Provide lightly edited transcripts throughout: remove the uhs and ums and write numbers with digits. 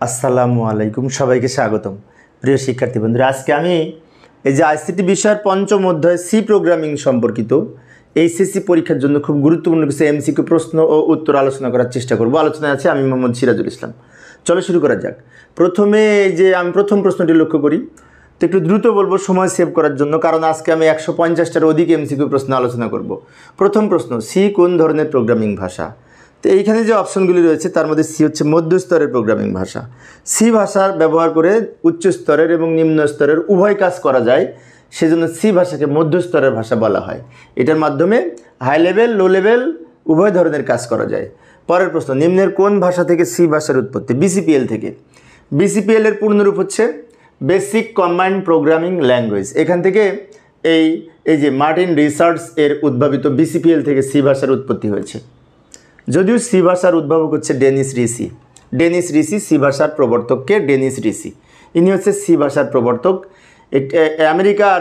আসসালামু আলাইকুম, সবাইকে স্বাগতম। প্রিয় শিক্ষার্থী বন্ধুরা, আজকে আমি এই যে আইসিটি বিষয়ের পঞ্চম অধ্যায় সি প্রোগ্রামিং সম্পর্কিত এইচএসসি পরীক্ষার জন্য খুব গুরুত্বপূর্ণ কিছু এমসিকিউ প্রশ্ন ও উত্তর আলোচনা করার চেষ্টা করব। আলোচনায় আছে আমি মোহাম্মদ সিরাজুল ইসলাম। চলো শুরু করা যাক। প্রথমে এই যে আমি প্রথম প্রশ্নটি লক্ষ্য করি, তো একটু দ্রুত বলবো সময় সেভ করার জন্য, কারণ আজকে আমি 150টার অধিক এমসিকিউ প্রশ্ন আলোচনা করব। প্রথম প্রশ্ন, সি কোন ধরনের প্রোগ্রামিং ভাষা? তো এইখানে যে অপশনগুলি রয়েছে তার মধ্যে সি হচ্ছে মধ্যস্তরের প্রোগ্রামিং ভাষা। সি ভাষার ব্যবহার করে উচ্চ স্তরের এবং নিম্ন স্তরের উভয় কাজ করা যায়, সেজন্য সি ভাষাকে মধ্যস্তরের ভাষা বলা হয়। এটার মাধ্যমে হাই লেভেল, লো লেভেল উভয় ধরনের কাজ করা যায়। পরের প্রশ্ন, নিম্নের কোন ভাষা থেকে সি ভাষার উৎপত্তি? বিসিপিএল থেকে। বিসিপিএল এর পূর্ণরূপ হচ্ছে বেসিক কম্বাইন্ড প্রোগ্রামিং ল্যাঙ্গুয়েজ। এখান থেকে এই যে মার্টিন রিচার্ডস এর উদ্ভাবিত বিসিপিএল থেকে সি ভাষার উৎপত্তি হয়েছে। যদিও সি ভাষার উদ্ভাবক হচ্ছে ডেনিস রিসি। ডেনিস রিসি সি ভাষার প্রবর্তককে ডেনিস রিসি, ইনি হচ্ছে সি ভাষার প্রবর্তক। আমেরিকার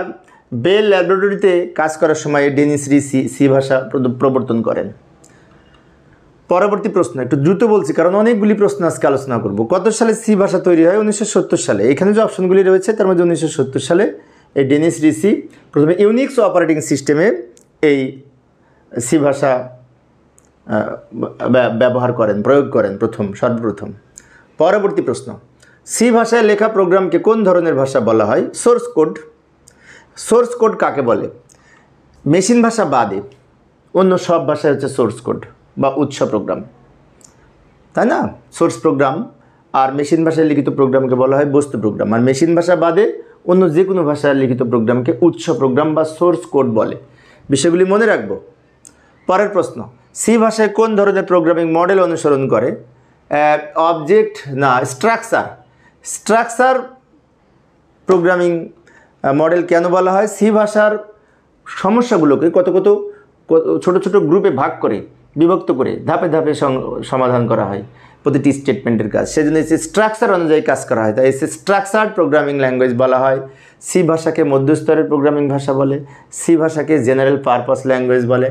বেল ল্যাবরেটরিতে কাজ করার সময় ডেনিস রিসি সি ভাষা প্রবর্তন করেন। পরবর্তী প্রশ্ন, একটু দ্রুত বলছি কারণ অনেকগুলি প্রশ্ন আজকে আলোচনা করব। কত সালে সি ভাষা তৈরি হয়? 1970 সালে। এখানে যে অপশনগুলি রয়েছে তার মধ্যে 1970 সালে এই ডেনিস রিসি প্রথমে ইউনিক্স অপারেটিং সিস্টেমে এই সি ভাষা ব্যবহার করেন, প্রয়োগ করেন সর্বপ্রথম। পরবর্তী প্রশ্ন, সি ভাষায় লেখা প্রোগ্রামকে কোন ধরনের ভাষা বলা হয়? Source code. সোর্স কোড কাকে বলে? মেশিন ভাষা বাদে অন্য সব ভাষায় হচ্ছে সোর্স কোড বা উৎস প্রোগ্রাম, তাই না? সোর্স প্রোগ্রাম আর মেশিন ভাষায় লিখিত প্রোগ্রামকে বলা হয় বস্তু প্রোগ্রাম, আর মেশিন ভাষা বাদে অন্য যে কোনো ভাষায় লিখিত প্রোগ্রামকে উৎস প্রোগ্রাম বা সোর্স কোড বলে। বিষয়গুলি মনে রাখবো। পরের প্রশ্ন, সি ভাষায় কোন ধরনের প্রোগ্রামিং মডেল অনুসরণ করে? অবজেক্ট না, স্ট্রাকচার। স্ট্রাকচার প্রোগ্রামিং মডেল কেন বলা হয়? সি ভাষার সমস্যাগুলোকে কত ছোট ছোট গ্রুপে ভাগ করে, বিভক্ত করে ধাপে ধাপে সমাধান করা হয় প্রতিটি স্টেটমেন্টের কাজ, সেজন্য এসে স্ট্রাকচার অনুযায়ী কাজ করা হয়, তাই এসে স্ট্রাকচার্ড প্রোগ্রামিং ল্যাঙ্গুয়েজ বলা হয়। সি ভাষাকে মধ্যস্তরের প্রোগ্রামিং ভাষা বলে, সি ভাষাকে জেনারেল পারপাস ল্যাঙ্গুয়েজ বলে,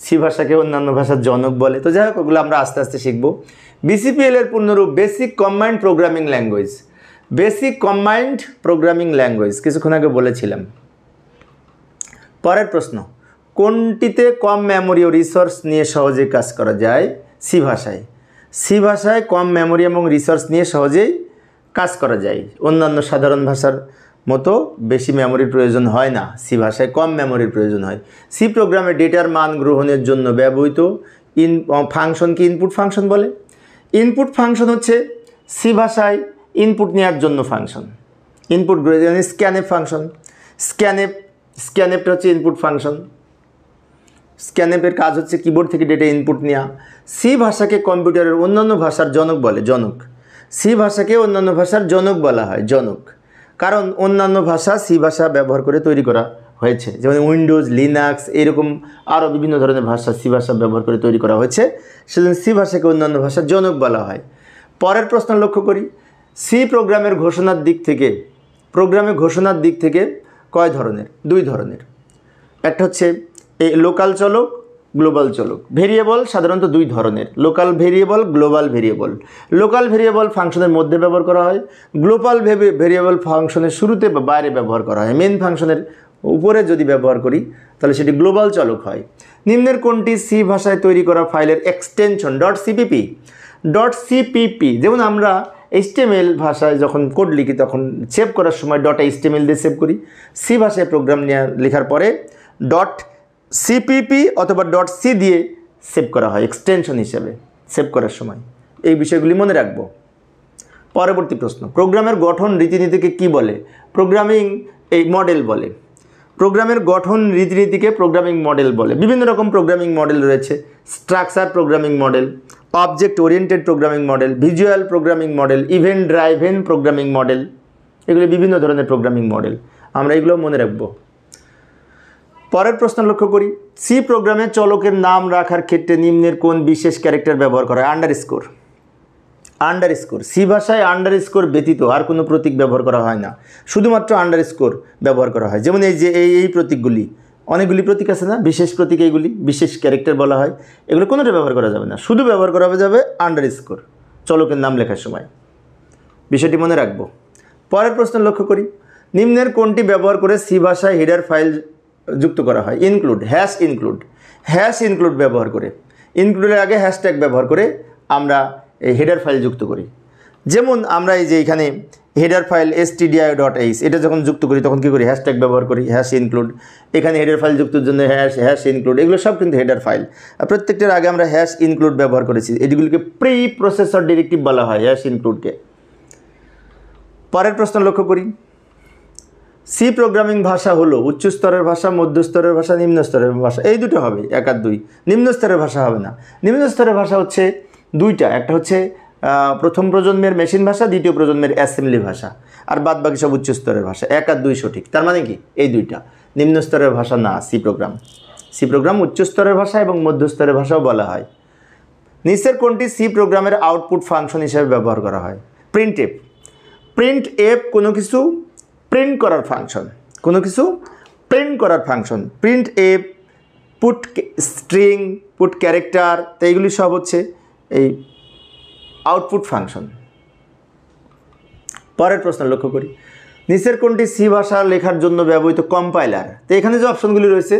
সি ভাষাকে অন্যান্য ভাষার জনক বলে। তো যাই হোক, ওগুলো আমরা আস্তে আস্তে শিখব। বিসিপিএল এর পূর্ণরূপ basic combined programming language. Basic combined programming language কিছুক্ষণ আগে বলেছিলাম। পরের প্রশ্ন, কোনটিতে কম মেমোরি ও রিসোর্স নিয়ে সহজে কাজ করা যায়? সি ভাষায়। সি ভাষায় কম মেমোরি এবং রিসোর্স নিয়ে সহজেই কাজ করা যায়। অন্যান্য সাধারণ ভাষার মতো বেশি মেমোরির প্রয়োজন হয় না, সি ভাষায় কম মেমোরির প্রয়োজন হয়। সি প্রোগ্রামে ডেটার মান গ্রহণের জন্য ব্যবহৃত ফাংশনকে ইনপুট ফাংশন বলে। ইনপুট ফাংশন হচ্ছে সি ভাষায় ইনপুট নেওয়ার জন্য ফাংশন। Input scanf function. স্ক্যানএফটা হচ্ছে ইনপুট ফাংশন। স্ক্যানএফের কাজ হচ্ছে কিবোর্ড থেকে ডেটা ইনপুট নেওয়া। সি ভাষাকে কম্পিউটারের অন্যান্য ভাষার জনক বলে, জনক। সি ভাষাকে অন্যান্য ভাষার জনক বলা হয়, জনক, কারণ অন্যান্য ভাষা সি ভাষা ব্যবহার করে তৈরি করা হয়েছে, যেমন উইন্ডোজ, লিনাক্স, এরকম আরও বিভিন্ন ধরনের ভাষা সি ভাষা ব্যবহার করে তৈরি করা হয়েছে, সেজন্য সি ভাষাকে অন্যান্য ভাষার জনক বলা হয়। পরের প্রশ্ন লক্ষ্য করি, সি প্রোগ্রামের ঘোষণার দিক থেকে কয় ধরনের? দুই ধরনের। একটা হচ্ছে এই লোকাল চলক, গ্লোবাল চলক। ভেরিয়েবল সাধারণত দুই ধরনের, local variable, global variable. Local variable ফাংশনের মধ্যে ব্যবহার করা হয়, গ্লোবাল ভেরিয়েবল ফাংশনের শুরুতে বা বাইরে ব্যবহার করা হয়। মেন ফাংশনের উপরে যদি ব্যবহার করি তাহলে সেটি গ্লোবাল চলক হয়। নিম্নের কোনটি সি ভাষায় তৈরি করা ফাইলের এক্সটেনশন? .cpp। যেমন আমরা HTML ভাষায় যখন কোড লিখি তখন সেভ করার সময় .html দিয়ে সেভ করি। সি ভাষায় প্রোগ্রাম লেখার পরে .cpp অথবা .c দিয়ে সেভ করা হয় এক্সটেনশন হিসেবে সেভ করার সময়। এই বিষয়গুলি মনে রাখবো। পরবর্তী প্রশ্ন, প্রোগ্রামের গঠন রীতিনীতিকে কি বলে? প্রোগ্রামিং মডেল বলে। প্রোগ্রামের গঠন রীতিনীতিকে প্রোগ্রামিং মডেল বলে। বিভিন্ন রকম প্রোগ্রামিং মডেল রয়েছে। Structure programming model, object oriented programming model, visual programming model, event driven programming model, এগুলি বিভিন্ন ধরনের প্রোগ্রামিং মডেল, আমরা এগুলো মনে রাখবো। পরের প্রশ্ন লক্ষ্য করি, সি প্রোগ্রামে চলকের নাম রাখার ক্ষেত্রে নিম্নের কোন বিশেষ ক্যারেক্টার ব্যবহার করা হয়? আন্ডারস্কোর। সি ভাষায় আন্ডারস্কোর ব্যতীত আর কোনো প্রতীক ব্যবহার করা হয় না, শুধুমাত্র আন্ডারস্কোর ব্যবহার করা হয়। যেমন এই যে এই প্রতীকগুলি, অনেকগুলি প্রতীক আছে না, বিশেষ প্রতীক, এইগুলি বিশেষ ক্যারেক্টার বলা হয়। এগুলো কোনোটা ব্যবহার করা যাবে না, শুধু ব্যবহার করা যাবে আন্ডারস্কোর চলকের নাম লেখার সময়। বিষয়টি মনে রাখবো। পরের প্রশ্ন লক্ষ্য করি, নিম্নের কোনটি ব্যবহার করে সি ভাষায় হেডার ফাইল যুক্ত করা হয়? ইনক্লুড, হ্যাশ ইনক্লুড ব্যবহার করে, ইনক্লুডের আগে হ্যাশট্যাগ ব্যবহার করে আমরা এই হেডার ফাইল যুক্ত করি। যেমন আমরা এই যে এখানে হেডার ফাইল stdio.h এটা যখন যুক্ত করি তখন কী করি? হ্যাশট্যাগ ব্যবহার করি, হ্যাশ ইনক্লুড। এখানে হেডার ফাইল যুক্তের জন্য হ্যাশ ইনক্লুড, এগুলো সব কিন্তু হেডার ফাইল। আর প্রত্যেকটার আগে আমরা হ্যাশ ইনক্লুড ব্যবহার করেছি। এগুলিকে প্রি প্রসেসর ডিরেক্টিভ বলা হয়, হ্যাশ ইনক্লুডকে। পরের প্রশ্ন লক্ষ্য করি, সি প্রোগ্রামিং ভাষা হলো উচ্চ স্তরের ভাষা, মধ্য স্তরের ভাষা, নিম্ন স্তরের ভাষা। এই দুটো হবে, 1 আর 2। নিম্ন স্তরের ভাষা হবে না। নিম্ন স্তরের ভাষা হচ্ছে দুইটা, একটা হচ্ছে প্রথম প্রজন্মের মেশিন ভাষা, দ্বিতীয় প্রজন্মের অ্যাসেম্বলি ভাষা, আর বাদ বাকি সব উচ্চ স্তরের ভাষা। 1 আর 2 সঠিক। তার মানে কি এই দুইটা নিম্ন স্তরের ভাষা না। সি প্রোগ্রাম উচ্চ স্তরের ভাষা এবং মধ্য স্তরের ভাষাও বলা হয়। নিচের কোনটি সি প্রোগ্রামের আউটপুট ফাংশন হিসেবে ব্যবহার করা হয়? প্রিন্ট এফ কোনো কিছু প্রিন্ট করার function, print F, put string, put character, তো এইগুলি সব হচ্ছে এই আউটপুট ফাংশন। পরের প্রশ্ন লক্ষ্য করি, নিচের কোনটি সি ভাষা লেখার জন্য ব্যবহৃত কম্পাইলার? তো এখানে যে অপশনগুলি রয়েছে,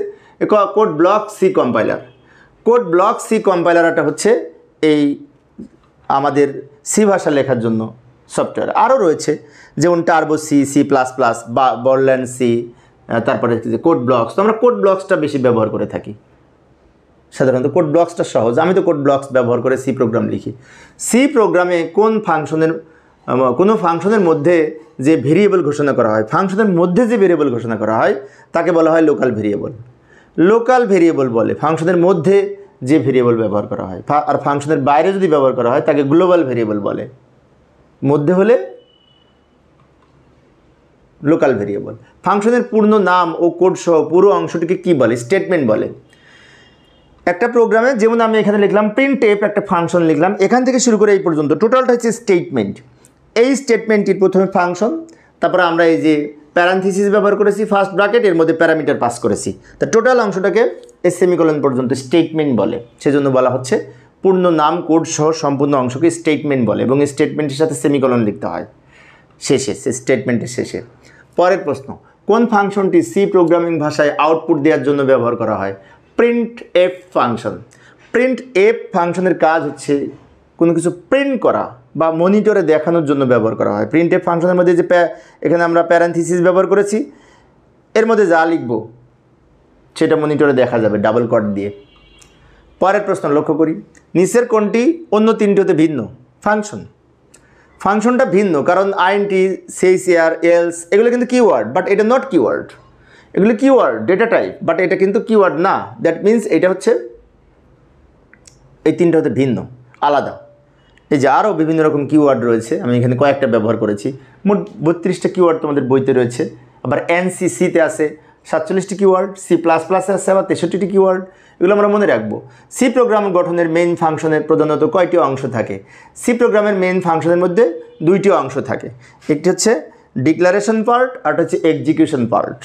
কোড ব্লক সি কম্পাইলারটা হচ্ছে এই আমাদের সি ভাষা লেখার জন্য সফটওয়্যার। আরও রয়েছে যেমন Turbo C, C plus plus, বা বর্ল্যান্ড সি, তারপরে কোড ব্লকস। তো আমরা কোড ব্লকসটা বেশি ব্যবহার করে থাকি সাধারণত। কোড ব্লকসটা সহজ, আমি তো কোড ব্লকস ব্যবহার করে সি প্রোগ্রাম লিখি। সি প্রোগ্রামে কোনো ফাংশনের মধ্যে যে ভেরিয়েবল ঘোষণা করা হয়, তাকে বলা হয় লোকাল ভেরিয়েবল বলে। ফাংশনের মধ্যে যে ভেরিয়েবল ব্যবহার করা হয়, আর ফাংশনের বাইরে যদি ব্যবহার করা হয় তাকে গ্লোবাল ভেরিয়েবল বলে। মধ্যে হলে লোকাল ভেরিয়েবল। ফাংশনের পূর্ণ নাম ও কোড সহ পুরো অংশটিকে কি বলে? স্টেটমেন্ট বলে। একটা প্রোগ্রামে যেমন আমি এখানে লিখলাম প্রিন্ট এফ, একটা ফাংশন লিখলাম, এখান থেকে শুরু করে এই পর্যন্ত টোটালটা হচ্ছে স্টেটমেন্ট। এই স্টেটমেন্টটির প্রথমে ফাংশন, তারপরে আমরা এই যে প্যারান্থিসিস ব্যবহার করেছি, ফার্স্ট ব্র্যাকেট, এর মধ্যে প্যারামিটার পাস করেছি। তা টোটাল অংশটাকে সেমিকোলন পর্যন্ত স্টেটমেন্ট বলে। সেজন্য বলা হচ্ছে পূর্ণ নাম কোড সহ সম্পূর্ণ অংশকে স্টেটমেন্ট বলে, এবং স্টেটমেন্টের সাথে সেমিকোলন লিখতে হয় শেষে, স্টেটমেন্টের শেষে। পরের প্রশ্ন, কোন ফাংশনটি সি প্রোগ্রামিং ভাষায় আউটপুট দেওয়ার জন্য ব্যবহার করা হয়? প্রিন্ট এফ ফাংশনের কাজ হচ্ছে কোনো কিছু প্রিন্ট করা বা মনিটরে দেখানোর জন্য ব্যবহার করা হয়। প্রিন্ট এফ ফাংশনের মধ্যে যে এখানে আমরা প্যারান্থিসিস ব্যবহার করেছি, এর মধ্যে যা লিখব সেটা মনিটরে দেখা যাবে ডাবল কট দিয়ে। পরের প্রশ্ন লক্ষ্য করি, নিচের কোনটি অন্য তিনটি হতে ভিন্ন? ফাংশনটা ভিন্ন কারণ আইএনটি, সিএসআর, এলস এগুলো কিন্তু কিওয়ার্ড, বাট এটা নট কিওয়ার্ড। এগুলো কিওয়ার্ড, ডেটা টাইপ, বাট এটা কিন্তু কিওয়ার্ড না। দ্যাট মিন্স এটা হচ্ছে এই তিনটা হতে ভিন্ন, আলাদা। এই যে আরও বিভিন্ন রকম কিওয়ার্ড রয়েছে, আমি এখানে কয়েকটা ব্যবহার করেছি। মোট 32টা কিওয়ার্ড তোমাদের বইতে রয়েছে। আবার এনসিসিতে আছে 47টি কিওয়ার্ড, সি প্লাস প্লাসে আছে আবার 63টি কিওয়ার্ড। এগুলো আমরা মনে রাখবো। সি প্রোগ্রাম গঠনের মেইন ফাংশনের প্রধানত কয়টি অংশ থাকে? সি প্রোগ্রামের মেইন ফাংশনের মধ্যে 2টি অংশ থাকে। একটি হচ্ছে ডিক্লারেশন পার্ট, আর একটা হচ্ছে এক্সিকিউশন পার্ট।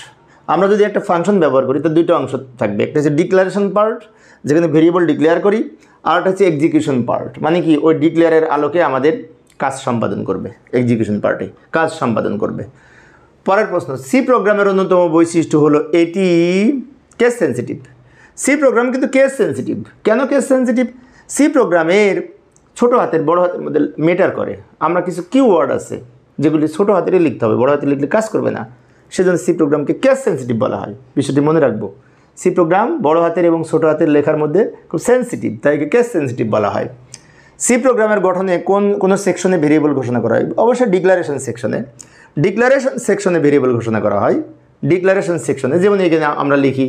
আমরা যদি একটা ফাংশন ব্যবহার করি তার 2টা অংশ থাকবে। একটা হচ্ছে ডিক্লারেশন পার্ট, যেখানে ভেরিয়েবল ডিক্লেয়ার করি, আর একটা হচ্ছে এক্সিকিউশন পার্ট, মানে কি ওই ডিক্লেয়ারের আলোকে আমাদের কাজ সম্পাদন করবে। এক্সিকিউশন পার্টে কাজ সম্পাদন করবে। পরের প্রশ্ন, সি প্রোগ্রামের অন্যতম বৈশিষ্ট্য হলো এটি কেস সেন্সিটিভ। সি প্রোগ্রাম কিন্তু কেস সেন্সিটিভ। কেন কেস সেন্সিটিভ? সি প্রোগ্রামের ছোটো হাতের বড় হাতের মধ্যে ম্যাটার করে। আমরা কিছু কিওয়ার্ড আছে যেগুলি ছোটো হাতেরই লিখতে হবে, বড় হাতে লিখলে কাজ করবে না। সেজন্য সি প্রোগ্রামকে কেস সেন্সিটিভ বলা হয়। বিষয়টি মনে রাখবো। সি প্রোগ্রাম বড় হাতের এবং ছোটো হাতের লেখার মধ্যে খুব সেন্সিটিভ, তাই একে কেস সেন্সিটিভ বলা হয়। সি প্রোগ্রামের গঠনে কোনো সেকশনে ভেরিয়েবল ঘোষণা করা হয়? অবশ্যই ডিক্লারেশন সেকশনে ভেরিয়েবল ঘোষণা করা হয়। ডিক্লারেশন সেকশনে যেমন এখানে আমরা লিখি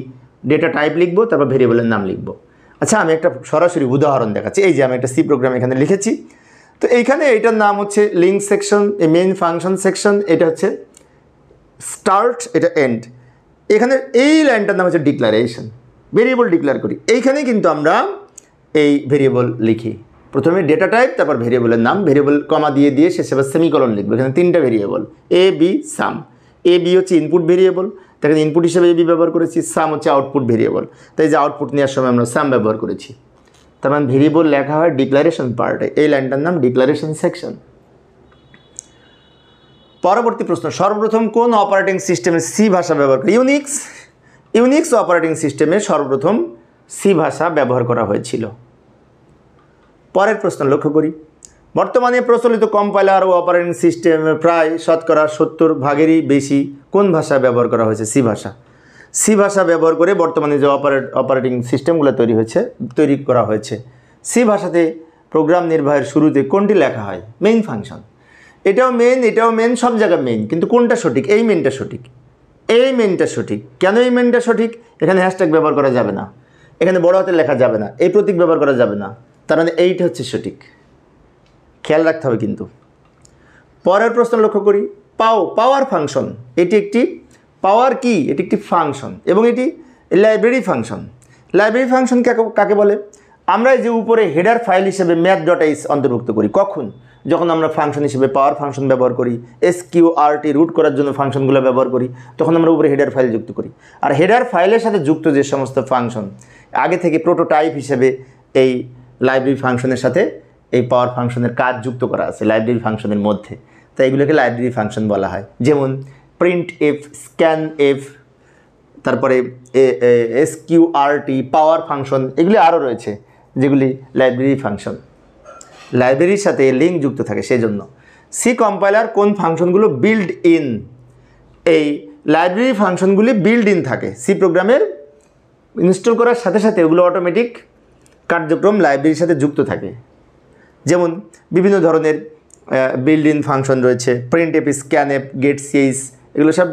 ডেটা টাইপ লিখবো, তারপর ভেরিয়েবলের নাম লিখবো। আচ্ছা, আমি একটা সরাসরি উদাহরণ দেখাচ্ছি। এই যে আমি একটা সি প্রোগ্রাম এখানে লিখেছি। তো এইখানে এইটার নাম হচ্ছে link section, main function section, এটা হচ্ছে স্টার্ট, এটা এন্ড। এখানে এই লাইনটার নাম হচ্ছে ডিক্লারেশন, ভেরিয়েবল ডিক্লেয়ার করি। এইখানেই কিন্তু আমরা এই ভেরিয়েবল লিখি। প্রথমে ডেটা টাইপ, তারপর ভেরিয়েবলের নাম, ভেরিয়েবল কমা দিয়ে শেষে আবার সেমিকোলন লিখবো। এখানে 3টা variable, a b sum. A b হচ্ছে ইনপুট ভেরিয়েবল, এখানে ইনপুট হিসেবে এ বি ব্যবহার করেছি। সাম হচ্ছে আউটপুট ভেরিয়েবল, তাই যে আউটপুট নেওয়ার সময় আমরা সাম ব্যবহার করেছি। তার মানে ভেরিয়েবল লেখা হয় ডিক্লারেশন পার্টে। এই লাইনটার নাম ডিক্লারেশন সেকশন। পরবর্তী প্রশ্ন, সর্বপ্রথম কোন অপারেটিং সিস্টেমে সি ভাষা ব্যবহার করে? ইউনিক্স অপারেটিং সিস্টেমে সর্বপ্রথম সি ভাষা ব্যবহার করা হয়েছিল। পরের প্রশ্ন লক্ষ্য করি, বর্তমানে প্রচলিত কম্পাইলার ও অপারেটিং সিস্টেমে প্রায় শতকরা 70% বেশি কোন ভাষা ব্যবহার করা হয়েছে? সি ভাষা। সি ভাষা ব্যবহার করে বর্তমানে যে অপারেটিং সিস্টেমগুলো তৈরি করা হয়েছে, সি ভাষাতে প্রোগ্রাম নির্বাহের শুরুতে কোনটি লেখা হয়? Main function. এটাও মেন, সব জায়গায় মেইন, কিন্তু কোনটা সঠিক? এই মেইনটা সঠিক। কেন এই মেইনটা সঠিক? এখানে হ্যাশট্যাগ ব্যবহার করা যাবে না, এখানে বড় হাতে লেখা যাবে না, এই প্রতীক ব্যবহার করা যাবে না, তার মানে এইটা হচ্ছে সঠিক। খেয়াল রাখতে হবে কিন্তু। পরের প্রশ্ন লক্ষ্য করি, পাওয়ার ফাংশন। এটি একটি পাওয়ার কি? এটি একটি ফাংশন এবং এটি লাইব্রেরি ফাংশন। লাইব্রেরি ফাংশন কাকে বলে? আমরা এই যে উপরে হেডার ফাইল হিসেবে math.h অন্তর্ভুক্ত করি। কখন? যখন আমরা ফাংশন হিসেবে পাওয়ার ফাংশন ব্যবহার করি, SQRT রুট করার জন্য ফাংশনগুলো ব্যবহার করি, তখন আমরা উপরে হেডার ফাইল যুক্ত করি। আর হেডার ফাইলের সাথে যুক্ত যে সমস্ত ফাংশন আগে থেকে প্রোটোটাইপ হিসেবে এই লাইব্রেরি ফাংশনের সাথে এই পাওয়ার ফাংশনের কাজ যুক্ত করা আছে লাইব্রেরি ফাংশনের মধ্যে, তাই এগুলোকে লাইব্রেরি ফাংশন বলা হয়। যেমন printf, scanf, তারপরে SQRT, পাওয়ার ফাংশন, এগুলি আরও রয়েছে যেগুলি লাইব্রেরি ফাংশন, লাইব্রেরির সাথে লিঙ্ক যুক্ত থাকে। সেই জন্য সি কম্পাইলার কোন ফাংশনগুলো বিল্ড ইন? এই লাইব্রেরি ফাংশনগুলি বিল্ড ইন থাকে সি প্রোগ্রামের ইনস্টল করার সাথে সাথে ওগুলো অটোমেটিক কার্যক্রম লাইব্রেরির সাথে যুক্ত থাকে। যেমন বিভিন্ন ধরনের বিল্ড ইন ফাংশন রয়েছে, printf, scanf, getch, এগুলো সব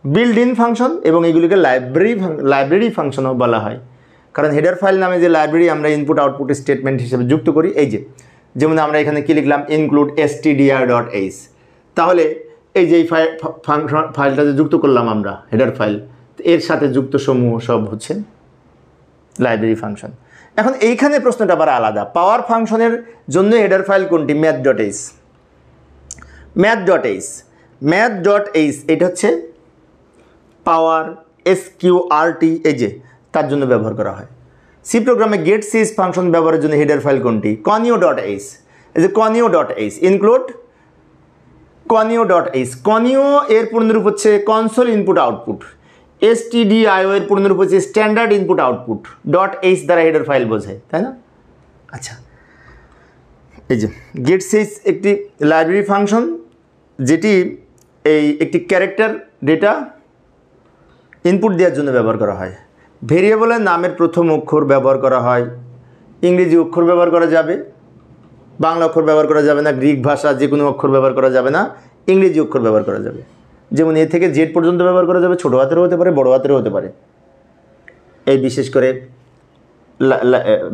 বিল্ড ইন ফাংশন এবং এগুলিকে লাইব্রেরি ফাংশনও বলা হয়। কারণ হেডার ফাইল নামে যে লাইব্রেরি আমরা ইনপুট আউটপুট স্টেটমেন্ট হিসেবে যুক্ত করি, এই যে যেমন আমরা এখানে কি লিখলাম, include stdr.h, তাহলে এই যে এই ফাইলটা যে যুক্ত করলাম আমরা হেডার ফাইল, এর সাথে যুক্ত সমূহ সব হচ্ছে লাইব্রেরি ফাংশন। এখন এইখানে প্রশ্নটা আবার আলাদা, পাওয়ার ফাংশনের জন্য হেডার ফাইল কোনটি? math.h এটা হচ্ছে পাওয়ার SQRT, এই যে তার জন্য ব্যবহার করা হয়। সি প্রোগ্রামে getch ফাংশন ব্যবহারের জন্য হেডার ফাইল কোনটি? conio.h, এই যে conio.h, include conio.h। conio এর পূর্ণরূপ হচ্ছে কনসোল ইনপুট আউটপুট, stdio এর পূর্ণরূপ হচ্ছে স্ট্যান্ডার্ড ইনপুট আউটপুট, .h দ্বারা হেডার ফাইল বোঝায়, তাই না? আচ্ছা, এই যে getch একটি লাইব্রেরি ফাংশন যেটি একটি ক্যারেক্টার ডেটা ইনপুট দেওয়ার জন্য ব্যবহার করা হয়। ভেরিয়েবলের নামের প্রথম অক্ষর ব্যবহার করা হয়, ইংরেজি অক্ষর ব্যবহার করা যাবে, বাংলা অক্ষর ব্যবহার করা যাবে না, গ্রিক ভাষা যে কোনো অক্ষর ব্যবহার করা যাবে না, ইংরেজি অক্ষর ব্যবহার করা যাবে। যেমন এ থেকে জেড পর্যন্ত ব্যবহার করা যাবে, ছোটো হাতেরও হতে পারে, বড় হাতেরও হতে পারে। এই বিশেষ করে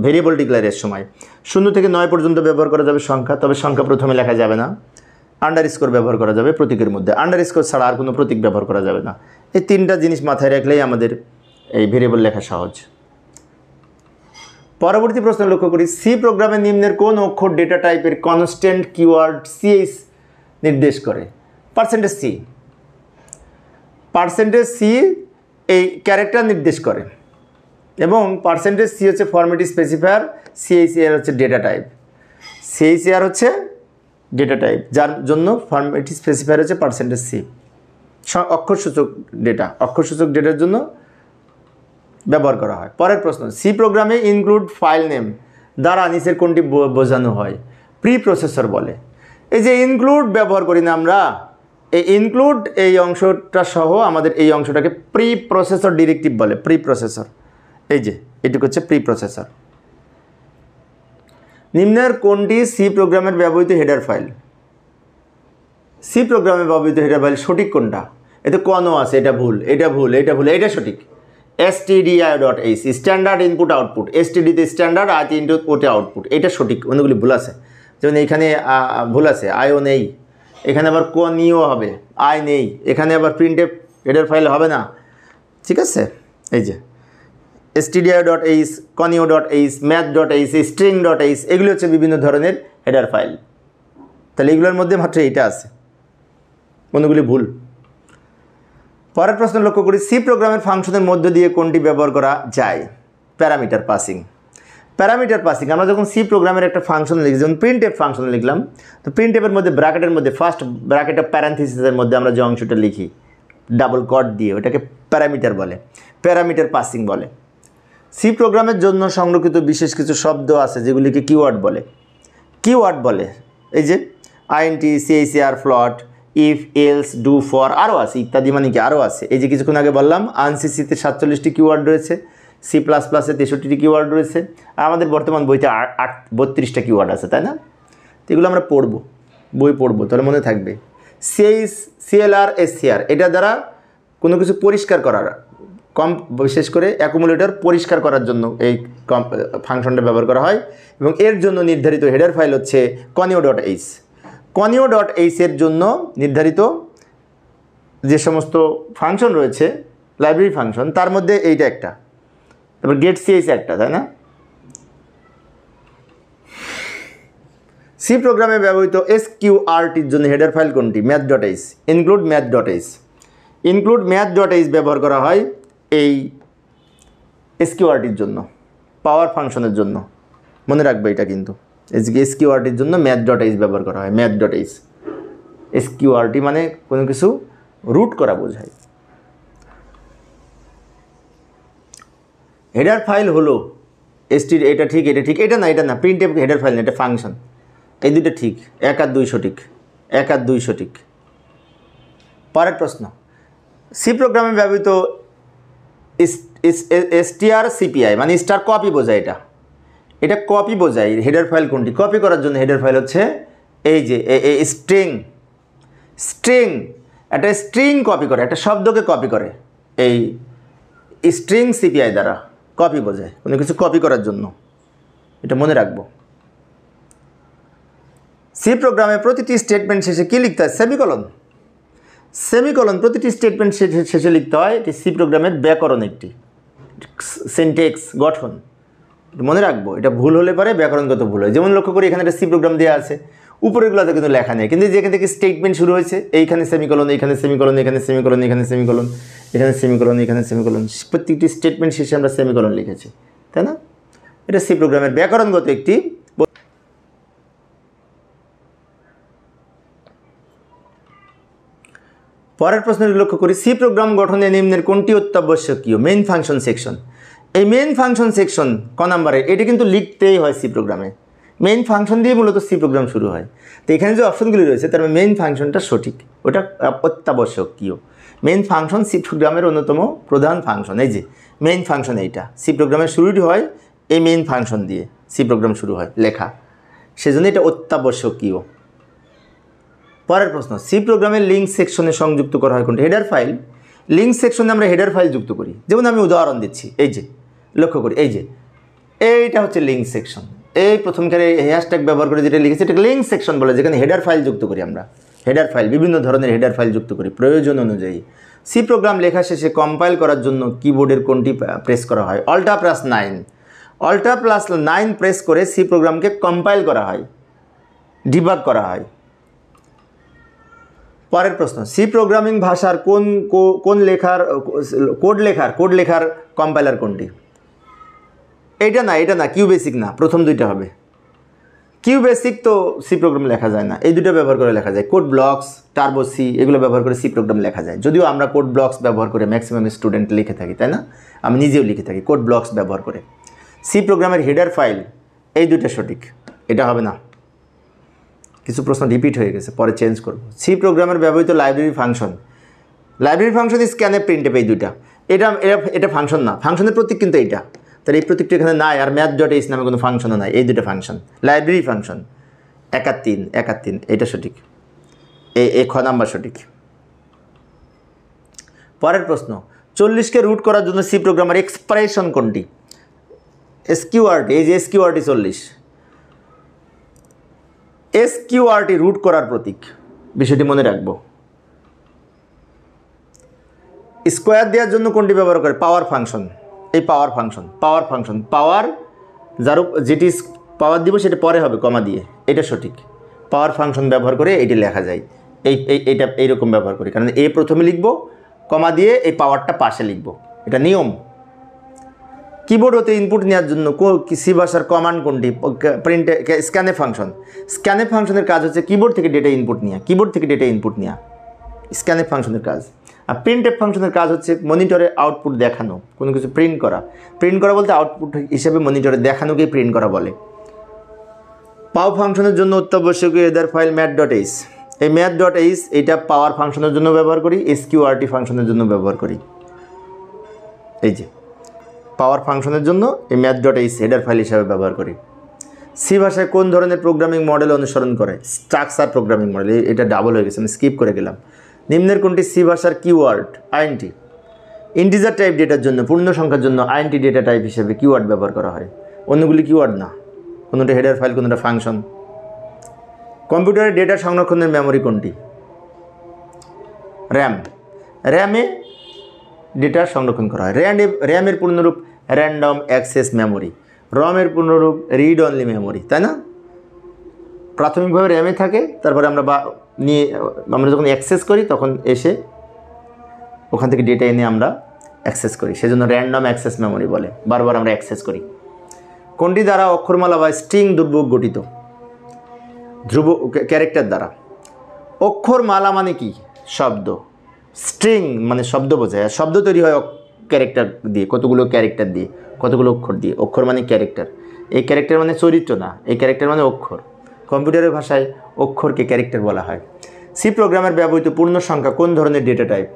ভেরিয়েবল ডিক্লেয়ারের সময় 0 থেকে 9 পর্যন্ত ব্যবহার করা যাবে সংখ্যা, তবে সংখ্যা প্রথমে লেখা যাবে না। আন্ডারস্কোর ব্যবহার করা যাবে প্রতীকের মধ্যে, আন্ডারস্কোর ছাড়া আর কোনো প্রতীক ব্যবহার করা যাবে না। এই তিনটা জিনিস মাথায় রাখলেই আমাদের এই ভেরিয়েবল লেখা সহজ। পরবর্তী প্রশ্ন লক্ষ্য করি, সি প্রোগ্রামে নিম্নের কোন অক্ষর ডেটা টাইপের কনস্ট্যান্ট কিওয়ার্ড ch নির্দেশ করে? % c এই ক্যারেক্টার নির্দেশ করে এবং % c হচ্ছে ফরম্যাট স্পেসিফায়ার, char হচ্ছে ডেটা টাইপ। char হচ্ছে ডেটা টাইপ, যার জন্য ফরম্যাট স্পেসিফায়ার হচ্ছে % c, অক্ষরসূচক ডেটার জন্য ব্যবহার করা হয়। পরের প্রশ্ন, সি প্রোগ্রামে ইনক্লুড ফাইল নেম দ্বারা নিচের কোনটি বোঝানো হয়? প্রি প্রসেসর বলে। এই যে ইনক্লুড ব্যবহার করি না আমরা, এই ইনক্লুড এই অংশটা সহ আমাদের এই অংশটাকে প্রি প্রসেসর ডিরেক্টিভ বলে। প্রি প্রসেসর, এই যে এটুকু হচ্ছে প্রি প্রসেসর। নিম্নের কোনটি সি প্রোগ্রামের ব্যবহৃত হেডার ফাইল? সি প্রোগ্রামে ব্যবহৃত হেডার ফাইল সঠিক কোনটা? এতে কনও আছে, এটা ভুল, এটা সঠিক। stdio.h standard input output, std তে স্ট্যান্ডার্ড, আইতে ইনপুট আউটপুট, এটা সঠিক। অনেকগুলি ভুল আছে, যেমন এখানে ভুল আছে, আইও নেই, এখানে আবার কনিও হবে, আই নেই, এখানে আবার printf হেডার ফাইল হবে না, ঠিক আছে? এই যে stdio.h, conio.h, math.h, string.h, এগুলি হচ্ছে বিভিন্ন ধরনের হেডার ফাইল। তাহলে এগুলোর মধ্যে মাত্র এইটা আছে, অন্যগুলি ভুল। পরের প্রশ্ন লক্ষ্য করি, সি প্রোগ্রামের ফাংশনের মধ্য দিয়ে কোনটি ব্যবহার করা যায়? Parameter passing. প্যারামিটার পাসিং, আমরা যখন সি প্রোগ্রামের একটা ফাংশন লিখি, যেমন প্রিন্টএফ ফাংশন লিখলাম, তো প্রিন্টএফের মধ্যে ব্র্যাকেটের মধ্যে ফার্স্ট ব্র্যাকেট অফ প্যারান্থিসিসের মধ্যে আমরা যে অংশটা লিখি ডাবল কট দিয়ে, ওটাকে প্যারামিটার বলে, প্যারামিটার পাসিং বলে। সি প্রোগ্রামের জন্য সংরক্ষিত বিশেষ কিছু শব্দ আছে যেগুলিকে কিওয়ার্ড বলে। কিওয়ার্ড বলে এই যে আইএনটি, সিএসিআর, ফ্লট, ইফ, এলস, ডু, ফর, আরও আছে ইত্যাদি, মানে কি আরও আছে। এই যে কিছুক্ষণ আগে বললাম আনসিসিতে 47টি কিওয়ার্ড রয়েছে, সি প্লাস প্লাসে 63টি কিওয়ার্ড রয়েছে, আর আমাদের বর্তমান বইতে 32টা কিওয়ার্ড আছে, তাই না? তো এগুলো আমরা পড়বো, বই পড়বো, তাহলে মনে থাকবে। সিএলআর, এসসিআর, এটা দ্বারা কোনো কিছু পরিষ্কার করার, বিশেষ করে অ্যাকুমুলেটর পরিষ্কার করার জন্য এই ফাংশনটা ব্যবহার করা হয়, এবং এর জন্য নির্ধারিত হেডার ফাইল হচ্ছে conio.h। conio.h এর জন্য নির্ধারিত যে সমস্ত ফাংশন রয়েছে, লাইব্রেরি ফাংশন, তার মধ্যে এইটা একটা, তারপর গেট সিএস একটা, তাই না? সি প্রোগ্রামে ব্যবহৃত এসকিউআরটির জন্য হেডার ফাইল কোনটি? math.h, include math.h। include math.h ব্যবহার করা হয় এই এসকিউআরটির জন্য, পাওয়ার ফাংশনের জন্য, মনে রাখবে এটা কিন্তু। এসকিউআরটির জন্য math.h ব্যবহার করা হয়, math.h। এসকিউআরটি মানে কোনো কিছু রুট করা বোঝায়। হেডার ফাইল হলো এসটি, এটা ঠিক, এটা ঠিক, এটা না, এটা না, প্রিন্টএফ হেডার ফাইল না, এটা ফাংশন। এই দুটো ঠিক, 1 আর 2 সঠিক, 1 আর 2 সঠিক। পরের প্রশ্ন, সি প্রোগ্রামে ব্যবহৃত strcpy মানে স্টার কপি বোঝায়, এটা কপি বোঝায়। হেডার ফাইল কোনটি? কপি করার জন্য হেডার ফাইল হচ্ছে এই যে স্ট্রিং। স্ট্রিং, একটা স্ট্রিং কপি করে, একটা শব্দকে কপি করে, এই স্ট্রিং সিপিআই দ্বারা কপি বোঝায়, কোনো কিছু কপি করার জন্য, এটা মনে রাখবো। সি প্রোগ্রামে প্রতিটি স্টেটমেন্ট শেষে কী লিখতে হয়? সেমিকলন। সেমিকলন প্রতিটি স্টেটমেন্ট শেষে লিখতে হয়। এটি সি প্রোগ্রামের ব্যাকরণ, একটি সিনট্যাক্স, গঠন, মনে রাখবো। এটা ভুল হলে পরে ব্যাকরণগত ভুল হয়। যেমন লক্ষ্য করি এখানে একটা সি প্রোগ্রাম দেওয়া আছে, উপরেগুলোতে কিন্তু লেখা নেই, কিন্তু যেখান থেকে স্টেটমেন্ট শুরু হয়েছে এইখানে সেমিকলন, এইখানে সেমিকলন, এখানে সেমিকলন, এখানে সেমিকলন, এখানে সেমিকলন, এখানে সেমিকলন, প্রত্যেকটি স্টেটমেন্ট শেষে আমরা সেমিকলন লিখেছি, তাই না? এটা সি প্রোগ্রামের ব্যাকরণগত একটি। পরের প্রশ্নটি লক্ষ্য করি, সি প্রোগ্রাম গঠনে নিম্নের কোনটি অত্যাবশ্যকীয়? Main function section. এই মেইন ফাংশন সেকশন ক নাম্বারে? এটি কিন্তু লিখতেই হয় সি প্রোগ্রামে, মেইন ফাংশন দিয়ে মূলত সি প্রোগ্রাম শুরু হয়। তো এখানে যে অপশনগুলি রয়েছে তার মেইন ফাংশনটা সঠিক, ওটা অত্যাবশ্যকীয়। মেইন ফাংশন সি প্রোগ্রামের অন্যতম প্রধান ফাংশন। এই যে মেইন ফাংশন, এইটা সি প্রোগ্রামের শুরুটি হয় এই মেইন ফাংশন দিয়ে, সি প্রোগ্রাম শুরু হয় লেখা, সেজন্য এটা অত্যাবশ্যকীয়। পরের প্রশ্ন, সি প্রোগ্রামের লিঙ্ক সেকশনে সংযুক্ত করা হয় কোনটি? Header file. লিঙ্ক সেকশনে আমরা হেডার ফাইল যুক্ত করি, যেমন আমি উদাহরণ দিচ্ছি, এই যে লক্ষ্য করি, এই যে এইটা হচ্ছে লিঙ্ক সেকশন। এই প্রথমকারে হ্যাশট্যাগ ব্যবহার করে যেটা লিখেছি এটাকে লিঙ্ক সেকশন বলে, যেখানে হেডার ফাইল যুক্ত করি আমরা। হেডার ফাইল, বিভিন্ন ধরনের হেডার ফাইল যুক্ত করি প্রয়োজন অনুযায়ী। সি প্রোগ্রাম লেখা শেষে কম্পাইল করার জন্য কিবোর্ডের কোনটি প্রেস করা হয়? Alt+9। Alt+9 প্রেস করে সি প্রোগ্রামকে কম্পাইল করা হয়, ডিবাগ করা হয়। পরের প্রশ্ন, সি প্রোগ্রামিং ভাষার কোন লেখার কোড লেখার কম্পাইলার কোনটি? এটা না, কিউ বেসিক না, প্রথম দুইটা হবে। কিউ বেসিক তো সি প্রোগ্রাম লেখা যায় না, এই দুটো ব্যবহার করে লেখা যায়। কোড ব্লকস, টার্বো সি, এগুলো ব্যবহার করে সি প্রোগ্রাম লেখা যায়, যদিও আমরা কোড ব্লকস ব্যবহার করে ম্যাক্সিমাম স্টুডেন্ট লিখে থাকি, তাই না? আমি নিজেও লিখে থাকি কোড ব্লকস ব্যবহার করে। সি প্রোগ্রামের হেডার ফাইল, এই দুটো সঠিক, এটা হবে না। কিছু প্রশ্ন রিপিট হয়ে গেছে, পরে চেঞ্জ করব। সি প্রোগ্রামের ব্যবহৃত library function. Library function scanf, printf, এই দুইটা। এটা ফাংশন না, ফাংশনের প্রতীক কিন্তু এইটা, তাহলে এই প্রতীকটা এখানে নাই। আর math.h নামে কোনো ফাংশনও নাই, এই দুটো ফাংশন লাইব্রেরি ফাংশন। 1 আর 3, এটা সঠিক, এই খ নাম্বার সঠিক। পরের প্রশ্ন, 40কে রুট করার জন্য সি প্রোগ্রামের এক্সপ্রেশন কোনটি? এসকিউআরটি। এই যে এসকিউআরটি 40, এসকিউআরটি রুট করার প্রতীক, বিষয়টি মনে রাখবো। স্কোয়ার দেওয়ার জন্য কোনটি ব্যবহার করে? পাওয়ার ফাংশন। এই পাওয়ার ফাংশন, পাওয়ার যেটি পাওয়ার দিব সেটা পরে হবে কমা দিয়ে, এটা সঠিক। পাওয়ার ফাংশন ব্যবহার করে এটি লেখা যায়, এইটা এইরকম ব্যবহার করি, কারণ এ প্রথমে লিখব, কমা দিয়ে এই পাওয়ারটা পাশে লিখব, এটা নিয়ম। কিবোর্ড হতে ইনপুট নেওয়ার জন্য সি ভাষার কমান্ড কোনটি? প্রিন্টে স্ক্যানে ফাংশন। স্ক্যানে ফাংশনের কাজ হচ্ছে কিবোর্ড থেকে ডেটা ইনপুট নেওয়া, কিবোর্ড থেকে ডেটা ইনপুট নেওয়া স্ক্যানে ফাংশনের কাজ। আর প্রিন্টএফ ফাংশনের কাজ হচ্ছে মনিটরে আউটপুট দেখানো, কোনো কিছু প্রিন্ট করা। প্রিন্ট করা বলতে আউটপুট হিসেবে মনিটরে দেখানোকেই প্রিন্ট করা বলে। পাও ফাংশনের জন্য অত্যাবশ্যকীয় এদার ফাইল ম্যাথ.h। এই ম্যাথ.h এটা পাওয়ার ফাংশনের জন্য ব্যবহার করি, এসকিউআরটি ফাংশনের জন্য ব্যবহার করি। এই যে পাওয়ার ফাংশনের জন্য এই ম্যাথ.h হেডার ফাইল হিসাবে ব্যবহার করি। সি ভাষায় কোন ধরনের প্রোগ্রামিং মডেল অনুসরণ করে? Structure programming model. এটা ডাবল হয়ে গেছে, আমি স্কিপ করে গেলাম। নিম্নের কোনটি সি ভাষার কিওয়ার্ড? আইএনটি। ইন্টিজার টাইপ ডেটার জন্য, পূর্ণ সংখ্যার জন্য আইএনটি ডেটা টাইপ হিসেবে কিওয়ার্ড ব্যবহার করা হয়, অন্যগুলি কিওয়ার্ড না। কোনোটা হেডার ফাইল, কোনোটা ফাংশন। কম্পিউটারের ডেটা সংরক্ষণের মেমোরি কোনটি? র্যাম। র্যামে ডেটা সংরক্ষণ করা হয়। র্যামের পূর্ণরূপ র্যান্ডম অ্যাক্সেস মেমোরি, রমের পূর্ণরূপ রিড অনলি মেমোরি, তাই না? প্রাথমিকভাবে র্যামে থাকে, তারপরে আমরা যখন অ্যাক্সেস করি তখন এসে ওখান থেকে ডেটা এনে আমরা অ্যাক্সেস করি, সেজন্য র্যান্ডম অ্যাক্সেস মেমোরি বলে। বারবার আমরা অ্যাক্সেস করি। কোনটি দ্বারা অক্ষরমালা বা স্ট্রিং ধ্রুবক গঠিত? ধ্রুব ক্যারেক্টার দ্বারা। অক্ষরমালা মানে কি? শব্দ। স্ট্রিং মানে শব্দ বোঝায়, আর শব্দ তৈরি হয় ক্যারেক্টার দিয়ে, কতগুলো ক্যারেক্টার দিয়ে, কতগুলো অক্ষর দিয়ে। অক্ষর মানে ক্যারেক্টার। এই ক্যারেক্টার মানে চরিত্র না, এই ক্যারেক্টার মানে অক্ষর। কম্পিউটারের ভাষায় অক্ষরকে ক্যারেক্টার বলা হয়। সি প্রোগ্রামের ব্যবহৃত পূর্ণ সংখ্যা কোন ধরনের data type?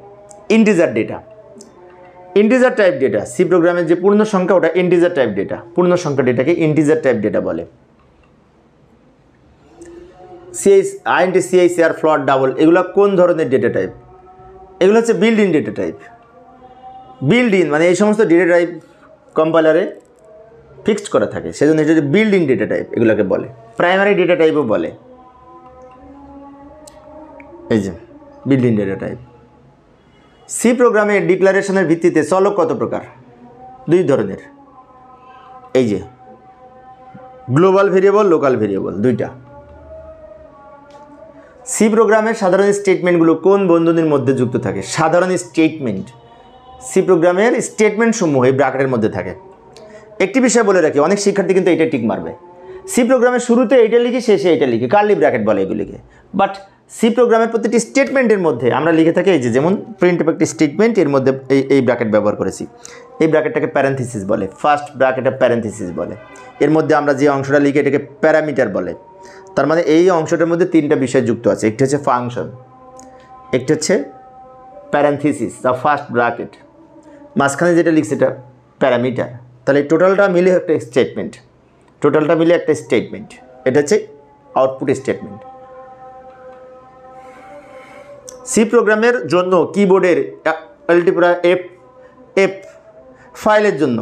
Integer data. Integer type data, C প্রোগ্রামের যে পূর্ণ সংখ্যা ওটা ইন্টিজার টাইপ ডেটা। পূর্ণ সংখ্যা ডেটাকে ইন্টিজার টাইপ ডেটা বলে। আইএনটি, সিআইসিআর, ফ্লোট, ডাবল এগুলো কোন ধরনের ডেটা টাইপ? এগুলো হচ্ছে build in data type. Build in মানে এই সমস্ত ডেটা টাইপ কম্পাইলারে ফিক্সড করা থাকে, সেজন্য এটা বিল্ড ইন ডেটা টাইপ এগুলোকে বলে। প্রাইমারি ডেটা টাইপও বলে। এই যে built in data type. C প্রোগ্রামের ডিক্লারেশনের ভিত্তিতে চলক কত প্রকার? দুই ধরনের। এই যে গ্লোবাল ভেরিয়েবল, লোকাল ভেরিয়েবল, দুইটা। সি প্রোগ্রামের সাধারণ স্টেটমেন্টগুলো কোন বন্ধনীর মধ্যে যুক্ত থাকে? সাধারণ স্টেটমেন্ট, সি প্রোগ্রামের স্টেটমেন্ট সমূহ এই ব্র্যাকেটের মধ্যে থাকে। একটি বিষয় বলে রাখি, অনেক শিক্ষার্থী কিন্তু এটা টিক মারবে। সি প্রোগ্রামের শুরুতে এইটা লিখি, শেষে এইটা লিখি, কার্লি ব্র্যাকেট বলে এগুলিকে। বাট সি প্রোগ্রামের প্রতিটি স্টেটমেন্টের মধ্যে আমরা লিখে থাকি এই যে, যেমন প্রিন্টএফ একটি স্টেটমেন্ট, এর মধ্যে এই ব্র্যাকেট ব্যবহার করেছি। এই ব্র্যাকেটটাকে প্যারেন্থেসিস বলে, ফার্স্ট ব্র্যাকেটে প্যারেন্থেসিস বলে। এর মধ্যে আমরা যে অংশটা লিখি এটাকে প্যারামিটার বলে। তার মানে এই অংশটার মধ্যে তিনটা বিষয় যুক্ত আছে। একটি হচ্ছে ফাংশন, একটি হচ্ছে প্যারেন্থেসিস বা ফার্স্ট ব্র্যাকেট, মাঝখানে যেটা লিখছে এটা প্যারামিটার। তাহলে টোটালটা মিলে একটা স্টেটমেন্ট, টোটালটা মিলে একটা স্টেটমেন্ট। এটা হচ্ছে আউটপুট স্টেটমেন্ট। সি প্রোগ্রামের জন্য কিবোর্ডের আলটিপুরা এফ ফাইলের জন্য,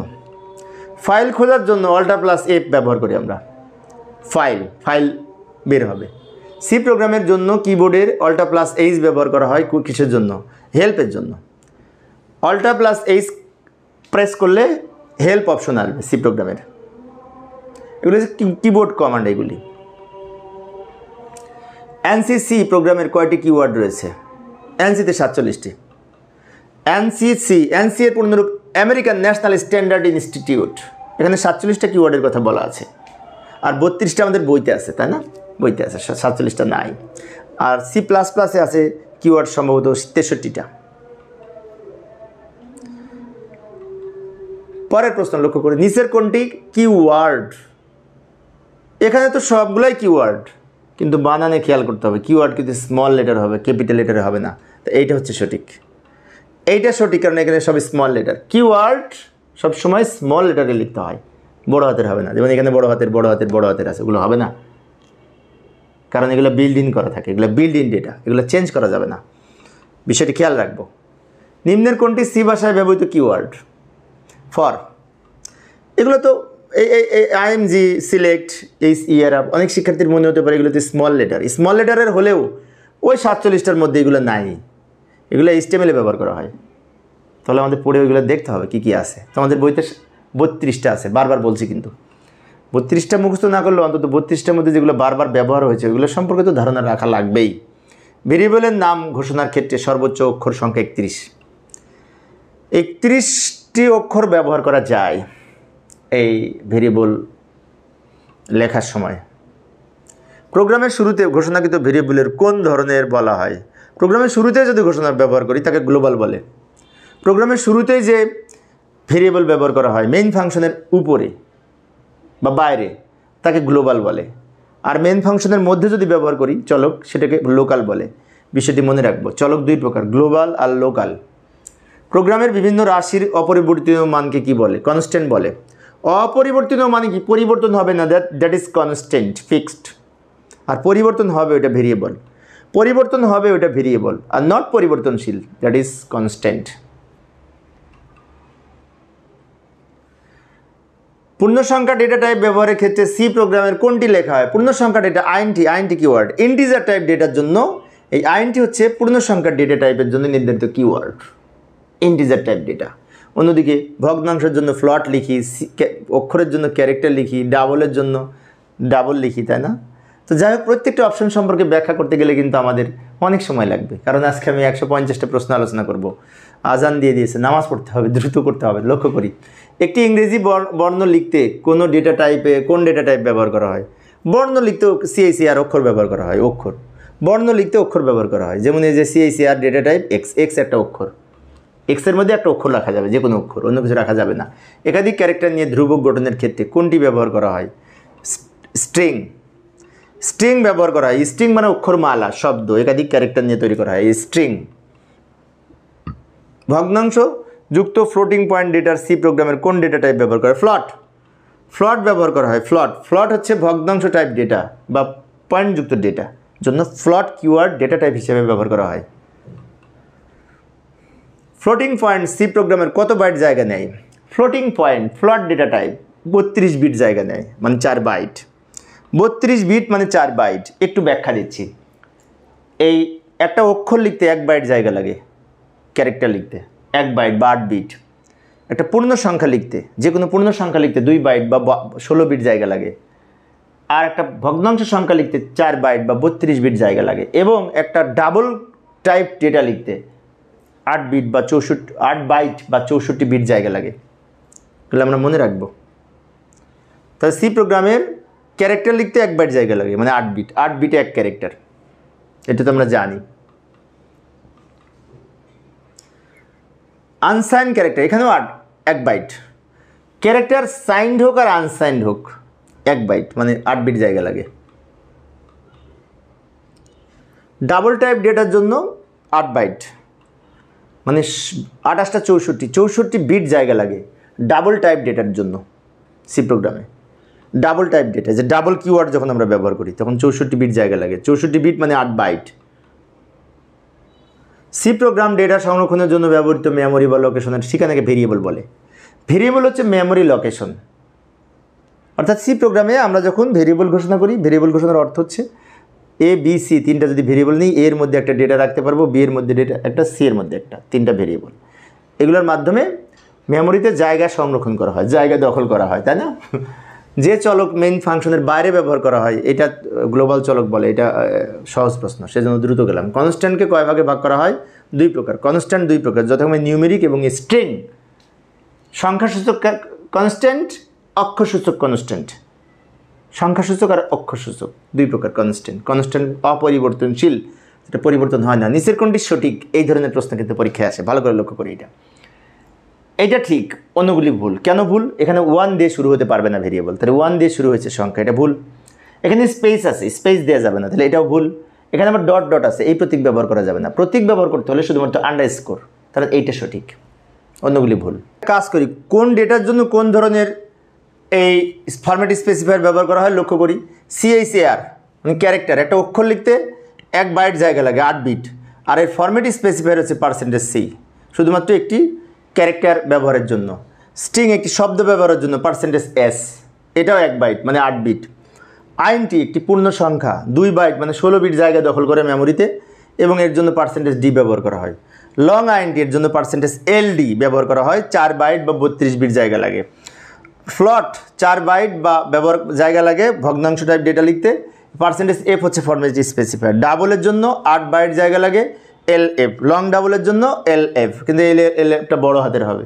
ফাইল খোঁজার জন্য অল্টার+F ব্যবহার করি আমরা। ফাইল বের হবে। সি প্রোগ্রামের জন্য কিবোর্ডের অল্টার+H ব্যবহার করা হয় কিসের জন্য? হেল্পের জন্য। অল্টার+H প্রেস করলে হেল্প অপশন আসবে সি প্রোগ্রামের। এগুলো হচ্ছে কিবোর্ড কমান্ড। এগুলি এনসি প্রোগ্রামের কয়টি কিওয়ার্ড রয়েছে? এনসিতে 47টি। এনসি এর পূর্ণরূপ আমেরিকান ন্যাশনাল স্ট্যান্ডার্ড ইনস্টিটিউট। এখানে 47টা কিওয়ার্ডের কথা বলা আছে, আর 32টা আমাদের বইতে আছে, তাই না? বইতে আছে, 47টা নাই। আর C++-এ আছে কিওয়ার্ড সম্ভবত 63টা। পরের প্রশ্ন লক্ষ্য করে, নিচের কোনটি কিওয়ার্ড? এখানে তো সবগুলাই কিওয়ার্ড, কিন্তু বানানে খেয়াল করতে হবে। কিওয়ার্ড কিন্তু স্মল লেটার হবে, ক্যাপিটাল লেটারে হবে না। তো এইটা হচ্ছে সঠিক, এইটা সঠিক, কারণ এখানে সব স্মল লেটার। কিওয়ার্ড সবসময় স্মল লেটারে লিখতে হয়, বড় হাতের হবে না। যেমন এখানে বড় হাতের আছে, এগুলো হবে না, কারণ এগুলো বিল্ড ইন করা থাকে, এগুলো বিল্ড ইন ডেটা, এগুলো চেঞ্জ করা যাবে না। বিষয়টি খেয়াল রাখবো। নিম্নের কোনটি সি ভাষায় ব্যবহৃত কিওয়ার্ড? ফর। এগুলো তো IMG, সিলেক্ট, ERF, অনেক শিক্ষার্থীর মনে হতে পারে এগুলোতে স্মল লেটার। স্মল লেটারের হলেও ওই 47টার মধ্যে এগুলো নাই, এগুলো HTML এ ব্যবহার করা হয়। তাহলে আমাদের পড়ে ওইগুলো দেখতে হবে কী কী আছে। তো আমাদের বইতে 32টা আছে, বারবার বলছি, কিন্তু 32টা মুখস্থ না করলেও অন্তত 32টার মধ্যে যেগুলো বারবার ব্যবহার হয়েছে ওইগুলো সম্পর্কে তো ধারণা রাখা লাগবেই। ভেরিয়েবলের নাম ঘোষণার ক্ষেত্রে সর্বোচ্চ অক্ষর সংখ্যা 31। 31টি অক্ষর ব্যবহার করা যায়। এই ভেরিয়েবল লেখার সময়। প্রোগ্রামের শুরুতে ঘোষণাকৃত ভেরিয়েবলের কোন ধরনের বলা হয়? প্রোগ্রামের শুরুতে যদি ঘোষণা ব্যবহার করি তাকে গ্লোবাল বলে। প্রোগ্রামের শুরুতেই যে ভেরিয়েবল ব্যবহার করা হয় মেইন ফাংশনের উপরে বা বাইরে তাকে গ্লোবাল বলে। আর মেইন ফাংশনের মধ্যে যদি ব্যবহার করি চলক, সেটাকে লোকাল বলে। বিষয়টি মনে রাখবো, চলক দুই প্রকার, গ্লোবাল আর লোকাল। প্রোগ্রামের বিভিন্ন রাশির অপরিবর্তিত মানকে কি বলে? কনস্ট্যান্ট বলে। অপরিবর্তিত মানে কি? পরিবর্তন হবে না, দ্যাট ইজ কনস্ট্যান্ট, ফিক্সড। আর পরিবর্তন হবে ওটা ভেরিয়েবল, পরিবর্তন হবে ওটা ভেরিয়েবল। আর নট পরিবর্তনশীল, দ্যাট ইজ কনস্ট্যান্ট। পূর্ণসংখ্যা ডেটা টাইপ ব্যবহারের ক্ষেত্রে সি প্রোগ্রামের কোনটি লেখা হয়? পূর্ণসংখ্যা data int keyword. Integer type ডেটার জন্য এই আইএনটি হচ্ছে পূর্ণসংখ্যা ডেটা টাইপের জন্য নির্ধারিত কিওয়ার্ড, ইন্টিজার টাইপ ডেটা। অন্যদিকে ভগ্নাংশের জন্য ফ্লট লিখি, অক্ষরের জন্য ক্যারেক্টার লিখি, ডাবলের জন্য ডাবল লিখি, তাই না? তো যাই হোক, প্রত্যেকটা অপশন সম্পর্কে ব্যাখ্যা করতে গেলে কিন্তু আমাদের অনেক সময় লাগবে, কারণ আজকে আমি 150টা প্রশ্ন আলোচনা করব। আজান দিয়ে দিয়েছে, নামাজ পড়তে হবে, দ্রুত করতে হবে। লক্ষ্য করি, একটি ইংরেজি বর্ণ লিখতে কোন ডেটা টাইপ ব্যবহার করা হয়? বর্ণ লিখতে সিআইসিআর অক্ষর ব্যবহার করা হয়, অক্ষর। বর্ণ লিখতে অক্ষর ব্যবহার করা হয়, যেমন এই যে সিআইসিআর ডেটা টাইপ এক্স একটা অক্ষর, এক্সের মধ্যে একটা অক্ষর রাখা যাবে, যে কোনো অক্ষর, অন্য কিছু রাখা যাবে না। একাধিক ক্যারেক্টার নিয়ে ধ্রুবক গঠনের ক্ষেত্রে কোনটি ব্যবহার করা হয়? স্ট্রিং ব্যবহার করা হয়। স্ট্রিং মানে অক্ষরমালা, শব্দ, একাধিক ক্যারেক্টার নিয়ে তৈরি করা হয় স্ট্রিং। ভগ্নাংশ যুক্ত ফ্লোটিং পয়েন্ট ডেটার সি প্রোগ্রামের কোন ডেটা টাইপ ব্যবহার করা হয়? ফ্লট ব্যবহার করা হয়। ফ্লট হচ্ছে ভগ্নাংশ টাইপ ডেটা বা পয়েন্টযুক্ত ডেটা জন্য ফ্লট কিওয়ার্ড ডেটা টাইপ হিসেবে ব্যবহার করা হয়। ফ্লোটিং পয়েন্ট সি প্রোগ্রামের কত বাইট জায়গা নেয়? ফ্লোটিং পয়েন্ট ফ্লট ডেটা টাইপ 32 বিট জায়গা নেয়, মানে 4 বাইট। 32 বিট মানে 4 বাইট। একটু ব্যাখ্যা দিচ্ছি। এই একটা অক্ষর লিখতে 1 বাইট জায়গা লাগে, ক্যারেক্টার লিখতে 1 বাইট বা 8 বিট। একটা পূর্ণ সংখ্যা লিখতে, যে কোনো পূর্ণ সংখ্যা লিখতে 2 বাইট বা 16 বিট জায়গা লাগে। আর একটা ভগ্নাংশ সংখ্যা লিখতে 4 বাইট বা 32 বিট জায়গা লাগে। এবং একটা ডাবল টাইপ ডেটা লিখতে 8 বাইট বা 64 বিট জায়গা লাগে। এগুলো আমরা মনে রাখবো। তাহলে সি প্রোগ্রামের ক্যারেক্টার লিখতে 1 বাইট জায়গা লাগে, মানে 8 বিটে 1 ক্যারেক্টার, এটা তো আমরা জানি। আনসাইন্ড ক্যারেক্টার, এখানেও 1 বাইট। ক্যারেক্টার সাইন্ড হোক আর আনসাইন্ড হোক 1 বাইট, মানে 8 বিট জায়গা লাগে। ডাবল টাইপ ডেটার জন্য 8 বাইট, মানে 28টা 64 বিট জায়গা লাগে ডাবল টাইপ ডেটার জন্য। সি প্রোগ্রামে ডাবল টাইপ ডেটা, যে ডাবল কিওয়ার্ড যখন আমরা ব্যবহার করি তখন 64 বিট জায়গা লাগে। 64 বিট মানে 8 বাইট। সি প্রোগ্রাম ডেটা সংরক্ষণের জন্য ব্যবহৃত মেমোরি বা লোকেশনের ঠিকানাকে ভেরিয়েবল বলে। ভেরিয়েবল হচ্ছে মেমোরি লোকেশন। অর্থাৎ সি প্রোগ্রামে আমরা যখন ভেরিয়েবল ঘোষণা করি, ভেরিয়েবল ঘোষণার অর্থ হচ্ছে এ বি সি তিনটা যদি ভেরিয়েবল নিই, এর মধ্যে একটা ডেটা রাখতে পারবো, বি এর মধ্যে ডেটা একটা, সি এর মধ্যে একটা, 3টা ভেরিয়েবল। এগুলোর মাধ্যমে মেমোরিতে জায়গা সংরক্ষণ করা হয়, জায়গা দখল করা হয়, তাই না? যে চলক মেইন ফাংশনের বাইরে ব্যবহার করা হয় এটা গ্লোবাল চলক বলে। এটা সহজ প্রশ্ন, সেজন্য দ্রুত গেলাম। কনস্ট্যান্টকে কয় ভাগে ভাগ করা হয়? 2 প্রকার। কনস্ট্যান্ট 2 প্রকার, যথাক্রমে নিউমেরিক এবং স্ট্রিং। সংখ্যাসূচক কনস্ট্যান্ট, অক্ষরসূচক কনস্ট্যান্ট। সংখ্যাসূচক আর অক্ষরসূচক 2 প্রকার কনস্ট্যান্ট অপরিবর্তনশীল, এটা পরিবর্তন হয় না। নিচের কোনটি সঠিক? এই ধরনের প্রশ্ন কিন্তু পরীক্ষায় আসে, ভালো করে লক্ষ্য করি। এটা ঠিক, অন্যগুলি ভুল। কেন ভুল? এখানে 1 দিয়ে শুরু হতে পারবে না ভেরিয়েবল, তাহলে 1 দিয়ে শুরু হয়েছে সংখ্যা, এটা ভুল। এখানে স্পেস আছে, স্পেস দেওয়া যাবে না, তাহলে এটাও ভুল। এখানে আবার ডট আছে, এই প্রতীক ব্যবহার করা যাবে না। প্রতীক ব্যবহার করতে হলে শুধুমাত্র আন্ডারস্কোর, তাহলে এইটা সঠিক, অন্যগুলি ভুল। কাজ করি, কোন ডেটার জন্য কোন ধরনের এই ফরম্যাট স্পেসিফায়ার ব্যবহার করা হয়? লক্ষ্য করি, সিআইসিআর মানে ক্যারেক্টার, একটা অক্ষর লিখতে 1 বাইট জায়গা লাগে, 8 বিট। আর এর ফরম্যাট স্পেসিফায়ার হচ্ছে %c, শুধুমাত্র একটি ক্যারেক্টার ব্যবহারের জন্য। স্ট্রিং একটি শব্দ ব্যবহারের জন্য %s, এটাও 1 বাইট মানে 8 বিট। আইএনটি একটি পূর্ণ সংখ্যা, 2 বাইট মানে 16 বিট জায়গা দখল করে মেমোরিতে, এবং এর জন্য %d ব্যবহার করা হয়। লং আইএনটি এর জন্য %ld ব্যবহার করা হয়, 4 বাইট বা 32 বিট জায়গা লাগে। ফ্লট 4 বাইট বা ব্যবহার জায়গা লাগে ভগ্নাংশ টাইপ ডেটা লিখতে। %f হচ্ছে ফরম্যাট স্পেসিফায়ার। ডাবলের জন্য 8 বাইট জায়গা লাগে, LF। লং ডাবলের জন্য LF, কিন্তু LFটা বড় হাতের হবে,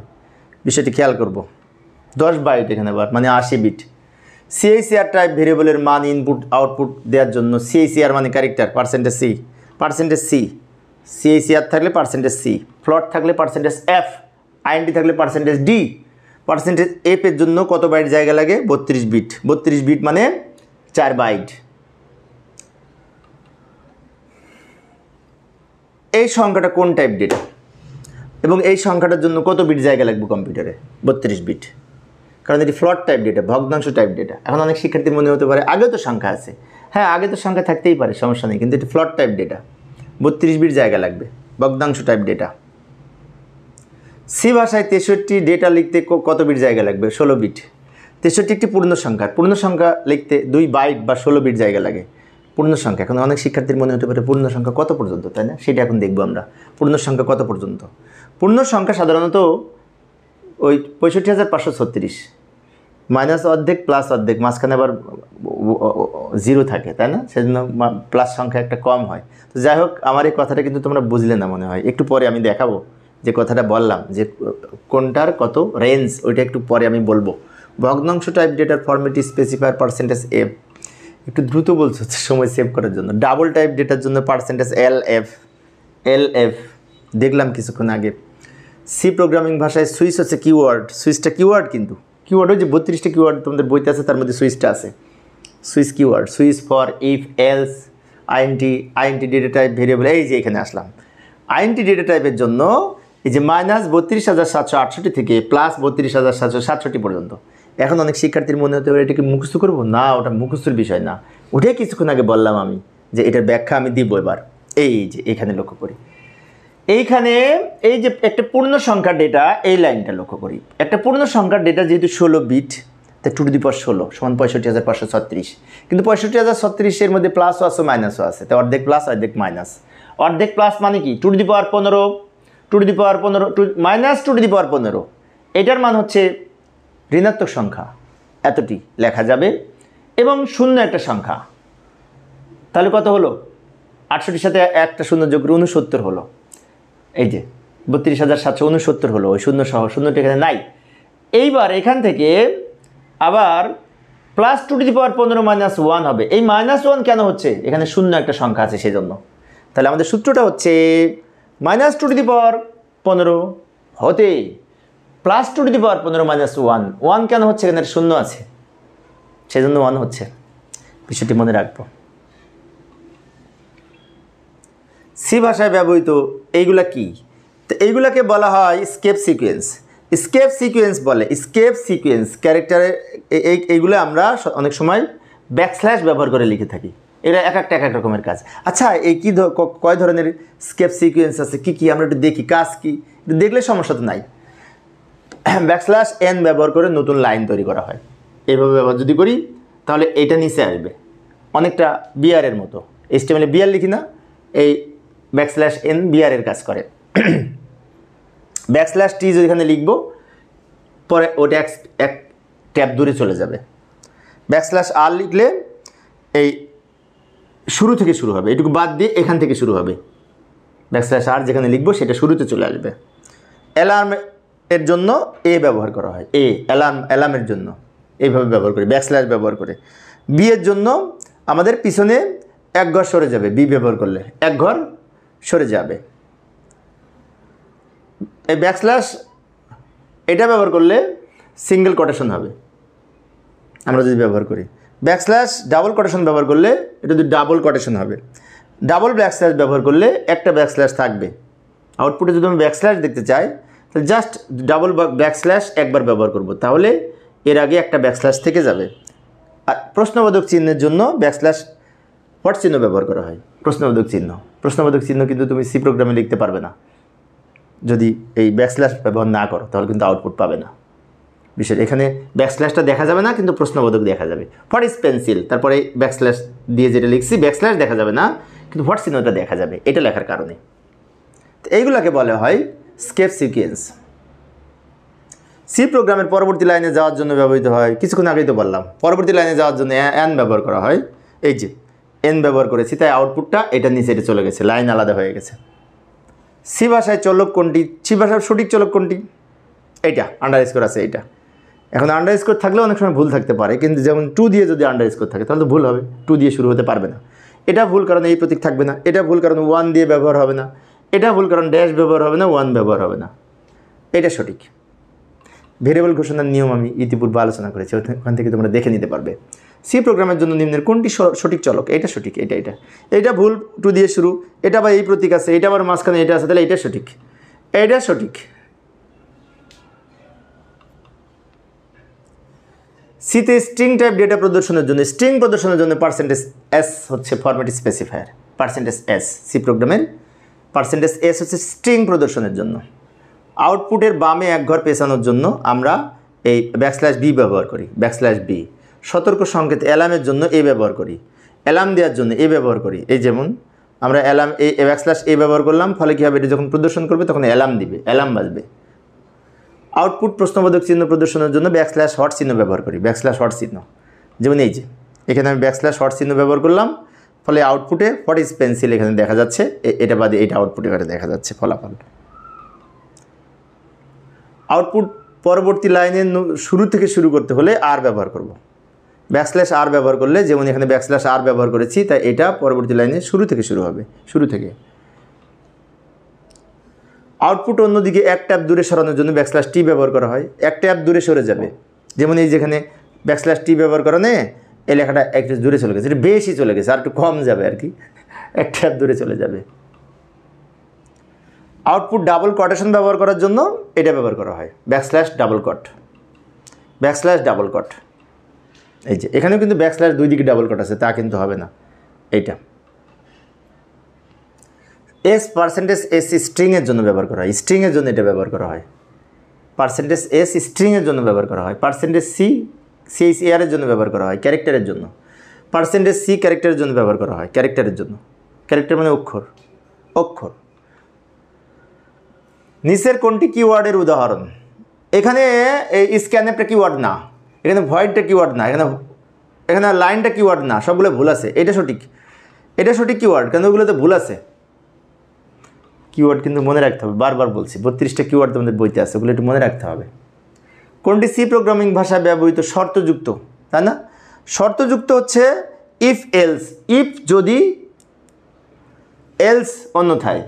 বিষয়টি খেয়াল করব। 10 বাইট এখানে আবার মানে 80 বিট। সিএইচআর টাইপ ভেরিয়েবলের মান ইনপুট আউটপুট দেওয়ার জন্য সিএইচআর মানে ক্যারেক্টার পার্সেন্টেজ সি সিএইচআর থাকলে পার্সেন্টেজ সি, ফ্লট থাকলে পার্সেন্টেজ এফ, আইএনটি থাকলে পার্সেন্টেজ ডি। পার্সেন্টেজ এফ এর জন্য কত বাইট জায়গা লাগে? 32 বিট। 32 বিট মানে 4 বাইট। এই সংখ্যাটা কোন টাইপ ডেটা এবং এই সংখ্যাটার জন্য কত বিট জায়গা লাগবে কম্পিউটারে? 32 বিট, কারণ এটি ফ্লট টাইপ ডেটা, ভগ্নাংশ টাইপ ডেটা। এখন অনেক শিক্ষার্থীর মনে হতে পারে আগেও তো সংখ্যা আছে। হ্যাঁ, আগে তো সংখ্যা থাকতেই পারে, সমস্যা নেই, কিন্তু এটি ফ্লট টাইপ ডেটা, 32 বিট জায়গা লাগবে, ভগ্নাংশ টাইপ ডেটা। সি ভাষায় 63 ডেটা লিখতে কত বিট জায়গা লাগবে? 16 বিট। 63 একটি পূর্ণ সংখ্যা লিখতে 2 বাইট বা 16 বিট জায়গা লাগে। পূর্ণ সংখ্যা, এখন অনেক শিক্ষার্থীর মনে হতে পারে পূর্ণ সংখ্যা কত পর্যন্ত, তাই না? সেটা এখন দেখবো আমরা। পূর্ণ সংখ্যা কত পর্যন্ত? পূর্ণ সংখ্যা সাধারণত ওই 65,536 মাইনাস অর্ধেক প্লাস অর্ধেক, মাঝখানে আবার 0 থাকে, তাই না? সেজন্য প্লাস সংখ্যা একটা কম হয়। তো যাই হোক, আমার এই কথাটা কিন্তু তোমরা বুঝলে না মনে হয়। একটু পরে আমি দেখাবো যে কথাটা বললাম যে কোনটার কত রেঞ্জ, ওইটা একটু পরে আমি বলবো। ভগ্নাংশ টাইপ ডেটার ফরম্যাট স্পেসিফায়ার পার্সেন্টেজ এফ, একটু দ্রুত বলছে হচ্ছে সময় সেভ করার জন্য। ডাবল টাইপ ডেটার জন্য পার্সেন্টেজ এলএফ দেখলাম কিছুক্ষণ আগে। সি প্রোগ্রামিং ভাষায় সুইচ হচ্ছে কিওয়ার্ড, সুইচটা কিওয়ার্ড, কিন্তু কিওয়ার্ড ওই যে 32টা কিওয়ার্ড তোমাদের বইতে আছে, তার মধ্যে সুইচটা আছে। Switch keyword, switch for, if, else, int data type variable. এই যে এখানে আসলাম, আইএনটি ডেটা টাইপের জন্য এই যে মাইনাস 32,768 থেকে প্লাস 32,767 পর্যন্ত। এখন অনেক শিক্ষার্থীর মনে হতে পারে এটাকে মুখস্থ করবো না, ওটা মুখস্থর বিষয় না। ওটাই কিছুক্ষণ আগে বললাম আমি যে এটার ব্যাখ্যা আমি দিব এবার। এই যে এখানে লক্ষ্য করি, এইখানে এই যে একটা পূর্ণ সংখ্যার ডেটা, এই লাইনটা লক্ষ্য করি। একটা পূর্ণ সংখ্যার ডেটা যেহেতু 16 বিট, তাই 2 টু দি পাওয়ার 16 সমান 65,536। কিন্তু 65,036 এর মধ্যে প্লাসও আছে মাইনাসও আছে, তাই অর্ধেক প্লাস অর্ধেক মাইনাস। অর্ধেক প্লাস মানে কি? 2 to the power 15, 2 to the power 15 minus 2 to the power 15, এটার মান হচ্ছে ঋণাত্মক সংখ্যা, এতটি লেখা যাবে। এবং শূন্য একটা সংখ্যা, তাহলে কত হলো? 68 সাথে একটা শূন্য যোগ করে 69 হলো। এই যে 32,769 হলো, ওই শূন্য সহ, শূন্যটা এখানে নাই। এইবার এখান থেকে আবার plus 2 to the power 15 minus 1 হবে। এই মাইনাস 1 কেন হচ্ছে? এখানে শূন্য একটা সংখ্যা আছে সেজন্য। তাহলে আমাদের সূত্রটা হচ্ছে মাইনাস 2 টু দি পাওয়ার 15 হতে plus 2 to the power 15 minus 1 কেন হচ্ছে? এখানে শূন্য আছে সেজন্য 1 হচ্ছে। বিষয়টি মনে রাখবো। সি ভাষায় ব্যবহৃত এইগুলা কি? তো এইগুলাকে বলা হয় স্কেপ সিকোয়েন্স। স্কেপ সিকোয়েন্স বলে, স্কেপ সিকোয়েন্স ক্যারেক্টারে এইগুলো আমরা অনেক সময় ব্যাকস্ল্যাশ ব্যবহার করে লিখে থাকি। এরা এক একটা এক এক রকমের কাজ। আচ্ছা, এই কী কয় ধরনের স্কেপ সিকোয়েন্স আছে, কি আমরা একটু দেখি কাজ কি, দেখলে সমস্যা তো নাই। ব্যাকস্ল্যাশ এন ব্যবহার করে নতুন লাইন তৈরি করা হয়। এইভাবে ব্যবহার যদি করি তাহলে এটা নিচে আসবে, অনেকটা বিআরের মতো। HTML বিআর লিখি না, এই ব্যাকস্ল্যাশ এন বিআরের কাজ করে। ব্যাকস্ল্যাশ টি যদি এখানে লিখবো, পরে ওটা এক ট্যাব দূরে চলে যাবে। ব্যাকস্ল্যাশ আর লিখলে এই শুরু থেকে শুরু হবে, এটুকু বাদ দিয়ে এখান থেকে শুরু হবে। ব্যাকস্ল্যাশ আর যেখানে লিখবো সেটা শুরুতে চলে আসবে। অ্যালার্ম এর জন্য এ ব্যবহার করা হয়, এ অ্যালার্মের জন্য এইভাবে ব্যবহার করি, ব্যাকস্ল্যাশ ব্যবহার করে। বি এর জন্য আমাদের পিছনে এক ঘর সরে যাবে, বি ব্যবহার করলে এক ঘর সরে যাবে। এই ব্যাকস্ল্যাশ এটা ব্যবহার করলে সিঙ্গেল কোটেশন হবে আমরা যদি ব্যবহার করি। ব্যাকস্ল্যাশ ডাবল কোটেশন ব্যবহার করলে এটা যদি ডাবল কোটেশন হবে। ডাবল ব্যাকস্ল্যাশ ব্যবহার করলে একটা ব্যাকস্ল্যাশ থাকবে। আউটপুটে যদি আমি ব্যাকস্ল্যাশ দেখতে চাই তাহলে জাস্ট ডাবল ব্যাকস্ল্যাশ একবার ব্যবহার করব, তাহলে এর আগে একটা ব্যাকস্ল্যাশ থেকে যাবে। আর প্রশ্নবোধক চিহ্নের জন্য ব্যাকস্ল্যাশ হোয়াট চিহ্ন ব্যবহার করা হয়, প্রশ্নবোধক চিহ্ন কিন্তু তুমি সি প্রোগ্রামে লিখতে পারবে না যদি এই ব্যাকস্ল্যাশ ব্যবহার না করো, তাহলে কিন্তু আউটপুট পাবে না। বিষয় এখানে ব্যাকস্ল্যাশটা দেখা যাবে না, কিন্তু প্রশ্নবোধক দেখা যাবে। হোয়াট ইজ পেন্সিল, তারপরে ব্যাকস্ল্যাশ দিয়ে যেটা লিখছি ব্যাকস্ল্যাশ দেখা যাবে না, কিন্তু হোয়াট চিহ্নটা দেখা যাবে এটা লেখার কারণে। তো এইগুলোকে বলা হয় স্কেপ সিকোয়েন্স। সি প্রোগ্রামের পরবর্তী লাইনে যাওয়ার জন্য ব্যবহৃত হয়, কিছুক্ষণ আগেই তো বললাম, পরবর্তী লাইনে যাওয়ার জন্য এন ব্যবহার করা হয়। এই যে এন ব্যবহার করেছি, তাই আউটপুটটা এটা নিচে এটা চলে গেছে, লাইন আলাদা হয়ে গেছে। সি ভাষায় চলক কোনটি? সি ভাষার সঠিক চলক কোনটি? এইটা আন্ডারস্কোর আছে, এইটা এখন আন্ডারস্কোর থাকলেও অনেক সময় ভুল থাকতে পারে, কিন্তু যেমন 2 দিয়ে যদি আন্ডারস্কোর থাকে তাহলে তো ভুল হবে, 2 দিয়ে শুরু হতে পারবে না। এটা ভুল কারণ এই প্রতীক থাকবে না, এটা ভুল কারণ 1 দিয়ে ব্যবহার হবে না, এটা ভুল কারণ ড্যাশ ব্যবহার হবে না, 1 ব্যবহার হবে না। এটা সঠিক। ভেরিয়েবল ঘোষণার নিয়ম আমি ইতিপূর্বে আলোচনা করেছি, ওখান থেকে তোমরা দেখে নিতে পারবে। সি প্রোগ্রামের জন্য নিম্নের কোনটি সঠিক চলক? এটা সঠিক, এটা ভুল, 2 দিয়ে শুরু, এটা আবার এই প্রতীক আছে, এটা আবার মাঝখানে এটা আছে, তাহলে এটা সঠিক, এটা সঠিক। সিতে স্ট্রিং টাইপ ডেটা প্রদর্শনের জন্য, স্ট্রিং প্রদর্শনের জন্য %s হচ্ছে ফরম্যাট স্পেসিফায়ার। %s সি প্রোগ্রামের %s হচ্ছে স্ট্রিং প্রদর্শনের জন্য। আউটপুটের বামে এক ঘর পেছানোর জন্য আমরা এই \b ব্যবহার করি, \b। সতর্ক সংকেত অ্যালার্মের জন্য এ ব্যবহার করি, অ্যালার্ম দেওয়ার জন্য এ ব্যবহার করি। এই যেমন আমরা অ্যালার্ম \a ব্যবহার করলাম, ফলে কী হবে, এটা যখন প্রদর্শন করবে তখন অ্যালার্ম দিবে, অ্যালার্ম বাজবে। আউটপুট প্রশ্নবোধক চিহ্ন প্রদর্শনের জন্য \hot চিহ্ন ব্যবহার করি, \hot চিহ্ন। যেমন এই যে এখানে আমি \hot চিহ্ন ব্যবহার করলাম, ফলে আউটপুটে হোয়াট ইজ পেন্সিল এখানে দেখা যাচ্ছে, এটা বাদে এটা আউটপুটে এখানে দেখা যাচ্ছে ফলাফল। আউটপুট পরবর্তী লাইনে শুরু থেকে শুরু করতে হলে আর ব্যবহার করব, \r ব্যবহার করলে, যেমন এখানে \r ব্যবহার করেছি, তাই এটা পরবর্তী লাইনে শুরু থেকে শুরু হবে, শুরু থেকে। আউটপুট অন্যদিকে এক ট্যাব দূরে সরানোর জন্য \t ব্যবহার করা হয়, এক ট্যাব দূরে সরে যাবে। যেমন এই যেখানে \t ব্যবহার করানে এই লেখাটা একটু দূরে চলে গেছে, এটা বেশি চলে গেছে, আর একটু কম যাবে আর কি, এক ট্যাব দূরে চলে যাবে। আউটপুট ডাবল কোটেশন ব্যবহার করার জন্য এটা ব্যবহার করা হয়, \double quote, \double quote। এই যে এখানেও কিন্তু \, 2 দিকে ডাবল কোট আছে, তা কিন্তু হবে না। এইটা %s স্ট্রিংয়ের জন্য ব্যবহার করা হয়, স্ট্রিংয়ের জন্য এটা ব্যবহার করা হয়। %s স্ট্রিংয়ের জন্য ব্যবহার করা হয়। %c এর জন্য ব্যবহার করা হয়, ক্যারেক্টারের জন্য। %c ক্যারেক্টারের জন্য ব্যবহার করা হয়, ক্যারেক্টারের জন্য। ক্যারেক্টার মানে অক্ষর, অক্ষর। নিচের কোনটি কিওয়ার্ডের উদাহরণ? এখানে এই স্ক্যানএপটা কিওয়ার্ড না, এখানে ভয়েডটা কিওয়ার্ড না, এখানে লাইনটা কিওয়ার্ড না, সবগুলো ভুল আছে। এটা সঠিক, এটা সঠিক কিওয়ার্ড, কিন্তু ওগুলোতে ভুল আছে। কিওয়ার্ড কিন্তু মনে রাখতে হবে, বারবার বলছি, 32টা কিওয়ার্ড তোমাদের বইতে আছে, ওগুলো একটু মনে রাখতে হবে। কোনটি সি প্রোগ্রামিং ভাষায় ব্যবহৃত শর্তযুক্ত, তাই না? শর্তযুক্ত হচ্ছে ইফ এলস, ইফ যদি, এলস অন্যথায়,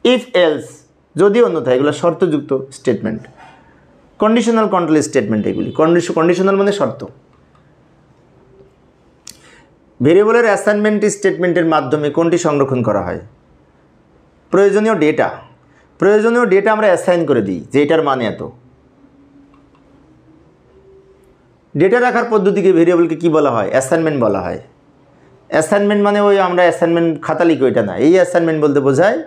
ইফ এলস যদি অন্যথায়, এগুলো শর্তযুক্ত স্টেটমেন্ট। কন্ডিশনাল কন্ট্রোল স্টেটমেন্ট এগুলি, কন্ডিশনাল মানে শর্ত। ভেরিয়েবলের অ্যাসাইনমেন্ট স্টেটমেন্টের মাধ্যমে কোনটি সংরক্ষণ করা হয়? প্রয়োজনীয় ডেটা, প্রয়োজনীয় ডেটা আমরা অ্যাসাইন করে দিই যে এটার মানে এত। ডেটা রাখার পদ্ধতিকে ভেরিয়েবলকে কি বলা হয়? অ্যাসাইনমেন্ট বলা হয়। অ্যাসাইনমেন্ট মানে ওই আমরা অ্যাসাইনমেন্ট খাতা লিখি ওইটা না, এই অ্যাসাইনমেন্ট বলতে বোঝায়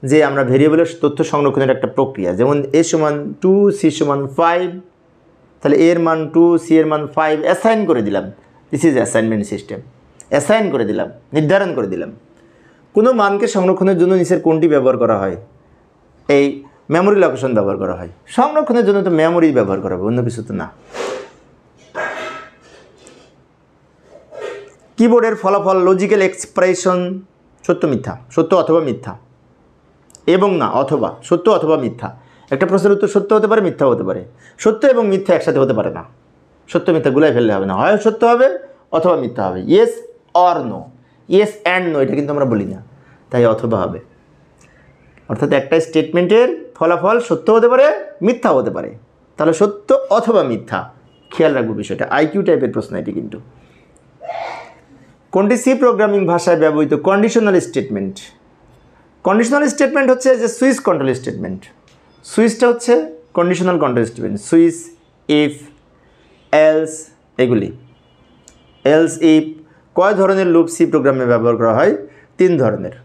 যে আমরা ভেরিয়েবলের তথ্য সংরক্ষণের একটা প্রক্রিয়া। যেমন a = 2, c = 5, তাহলে a এর মান 2, c এর মান 5 অ্যাসাইন করে দিলাম, this is assignment system. Assign করে দিলাম, নির্ধারণ করে দিলাম। কোনো মানকে সংরক্ষণের জন্য নিচের কোনটি ব্যবহার করা হয়? এই মেমোরি লোকেশন ব্যবহার করা হয়। সংরক্ষণের জন্য তো মেমোরি ব্যবহার করা হবে, অন্য কিছু তো না। কিবোর্ডের ফলাফল লজিক্যাল এক্সপ্রেশন সত্য মিথ্যা, সত্য অথবা মিথ্যা, এবং না অথবা, সত্য অথবা মিথ্যা। একটা প্রশ্নের উত্তর সত্য হতে পারে, মিথ্যা হতে পারে। সত্য এবং মিথ্যা একসাথে হতে পারে না, সত্য মিথ্যা গুলাই ফেললে হবে না, হয় সত্য হবে অথবা মিথ্যা হবে। Yes or no, yes and no এটা কিন্তু আমরা বলি না, তাই অথবা হবে। অর্থাৎ একটা স্টেটমেন্টের ফলাফল সত্য হতে পারে, মিথ্যা হতে পারে, তাহলে সত্য অথবা মিথ্যা, খেয়াল রাখবো বিষয়টা। আইকিউ টাইপের প্রশ্ন এটি কিন্তু। কোনটি সি প্রোগ্রামিং ভাষায় ব্যবহৃত কন্ডিশনাল স্টেটমেন্ট? কন্ডিশনাল স্টেটমেন্ট হচ্ছে যে সুইচ কন্ট্রোল স্টেটমেন্ট। সুইচটা হচ্ছে conditional control statement, switch, if, else, এগুলি। Else, if. কয় ধরনের লুপ সি প্রোগ্রামে ব্যবহার করা হয়? 3 ধরনের,